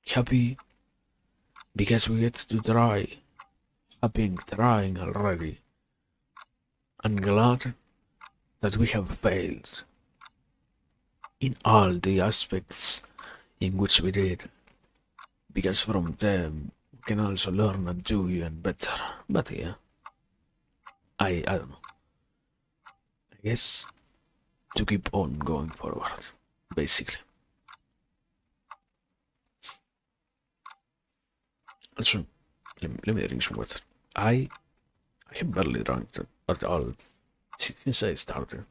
Happy because we get to try, happy trying already, and glad that we have failed in all the aspects in which we did, because from them we can also learn and do even better. But yeah, I don't know. I guess to keep on going forward, basically. Also, let me drink some water. I have barely drunk at all since I started.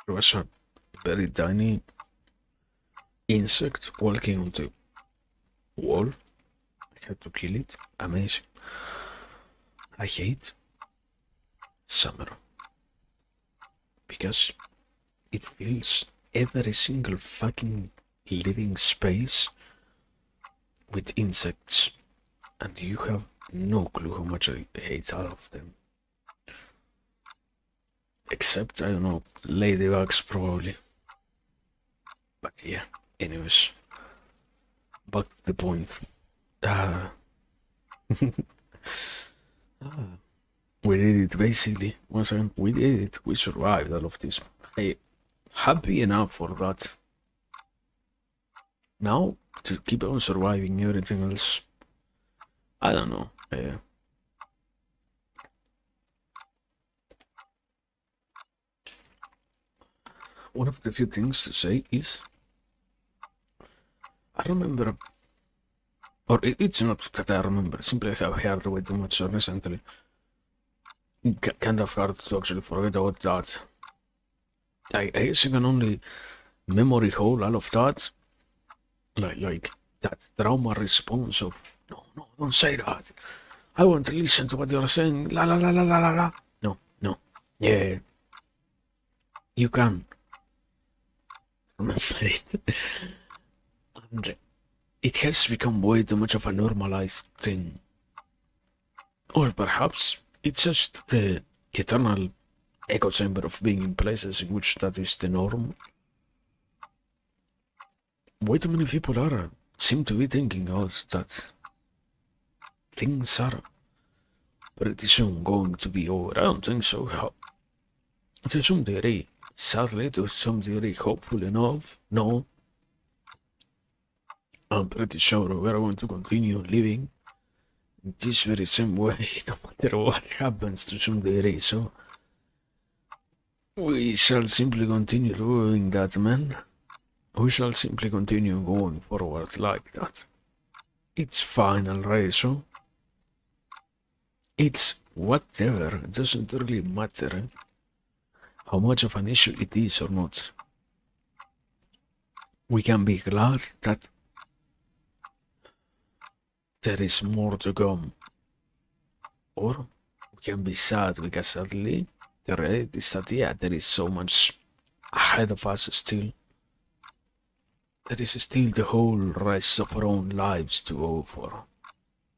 There was a very tiny insect walking on the wall. I had to kill it. Amazing. I hate summer because it fills every single fucking living space with insects, and you have no clue how much I hate all of them. Except, I don't know, ladybugs probably. But yeah, anyways, back to the point. Uh, we did it basically. Once again, we did it. We survived all of this. Hey, happy enough for that. Now, to keep on surviving everything else, I don't know. One of the few things to say is, I remember, or it's not that I remember, simply I have heard way too much recently. Kind of hard to actually forget about that. I guess you can only memory hole all of that, like that trauma response of, no, don't say that. I want to listen to what you're saying. La la la la la la la. No. Yeah, you can remember it. And it has become way too much of a normalized thing. Or perhaps it's just the eternal echo chamber of being in places in which that is the norm. Way too many people seem to be thinking that things are pretty soon going to be over. I don't think so. To some degree, sadly, to some degree, hopefully enough, no. I'm pretty sure we're going to continue living in this very same way, no matter what happens to some degree. So we shall simply continue doing that, man. We shall simply continue going forward like that. It's fine already, so it's whatever. It doesn't really matter how much of an issue it is or not. We can be glad that there is more to come, or we can be sad because sadly the reality is that, yeah, there is so much ahead of us still. There is still the whole rest of our own lives to go for.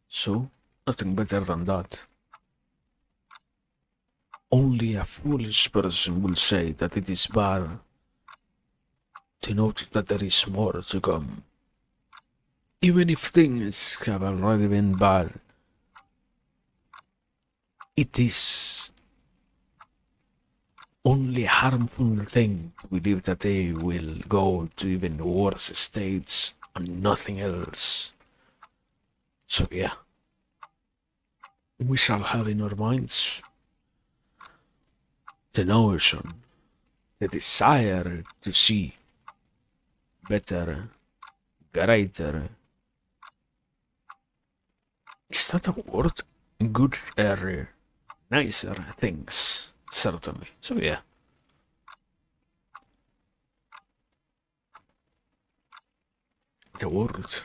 So, nothing better than that. Only a foolish person will say that it is bad to note that there is more to come. Even if things have already been bad, it is only a harmful thing to believe that they will go to even worse states and nothing else. So yeah, we shall have in our minds the notion, the desire to see better, greater, Is that a word? Good area. Nicer things, certainly. So yeah. The world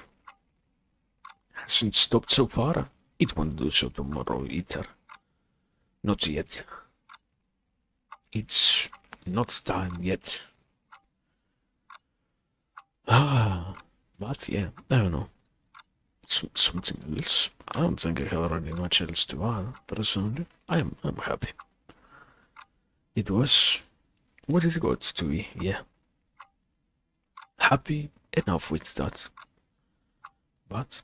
hasn't stopped so far. It won't do so tomorrow either. Not yet. It's not time yet. But yeah, I don't know. Something else. I don't think I have really much else to add. Personally, I'm happy. It was what it got to be. Yeah, happy enough with that. But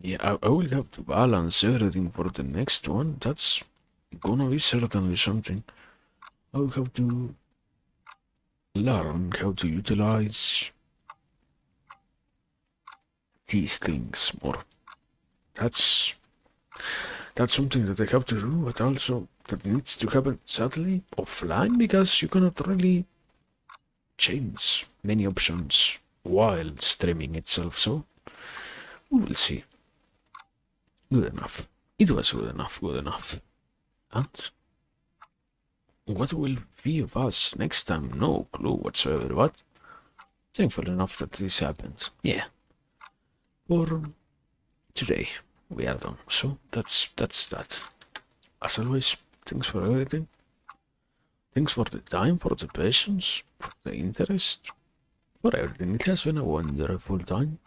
yeah, I will have to balance everything for the next one. That's gonna be certainly something. I will have to learn how to utilize these things more. That's that's something that I have to do, but also that needs to happen sadly offline because you cannot really change many options while streaming itself. So we will see. Good enough. It was good enough, good enough. And what will be of us next time? No clue whatsoever, but thankful enough that this happened. Yeah. For today, we are done. So that's that. As always, thanks for everything. Thanks for the time, for the patience, for the interest, for everything. It has been a wonderful time.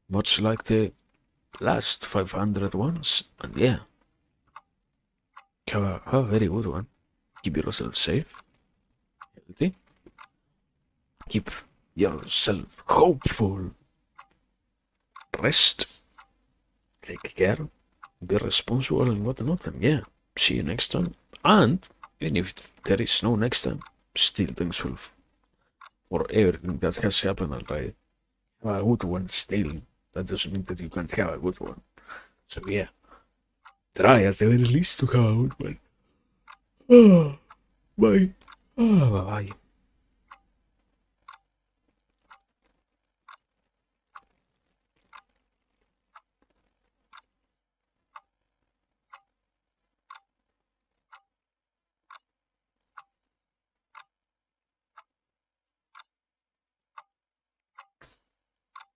Much like the last 500 ones. And yeah, have a very good one. Keep yourself safe, healthy. Keep yourself hopeful. Rest. Take care. Be responsible and whatnot. And yeah, see you next time. And even if there is no next time, still thankful for everything that has happened already. Have a good one still. That doesn't mean that you can't have a good one. So yeah, try at the very least to have a good one. Bye. Bye bye.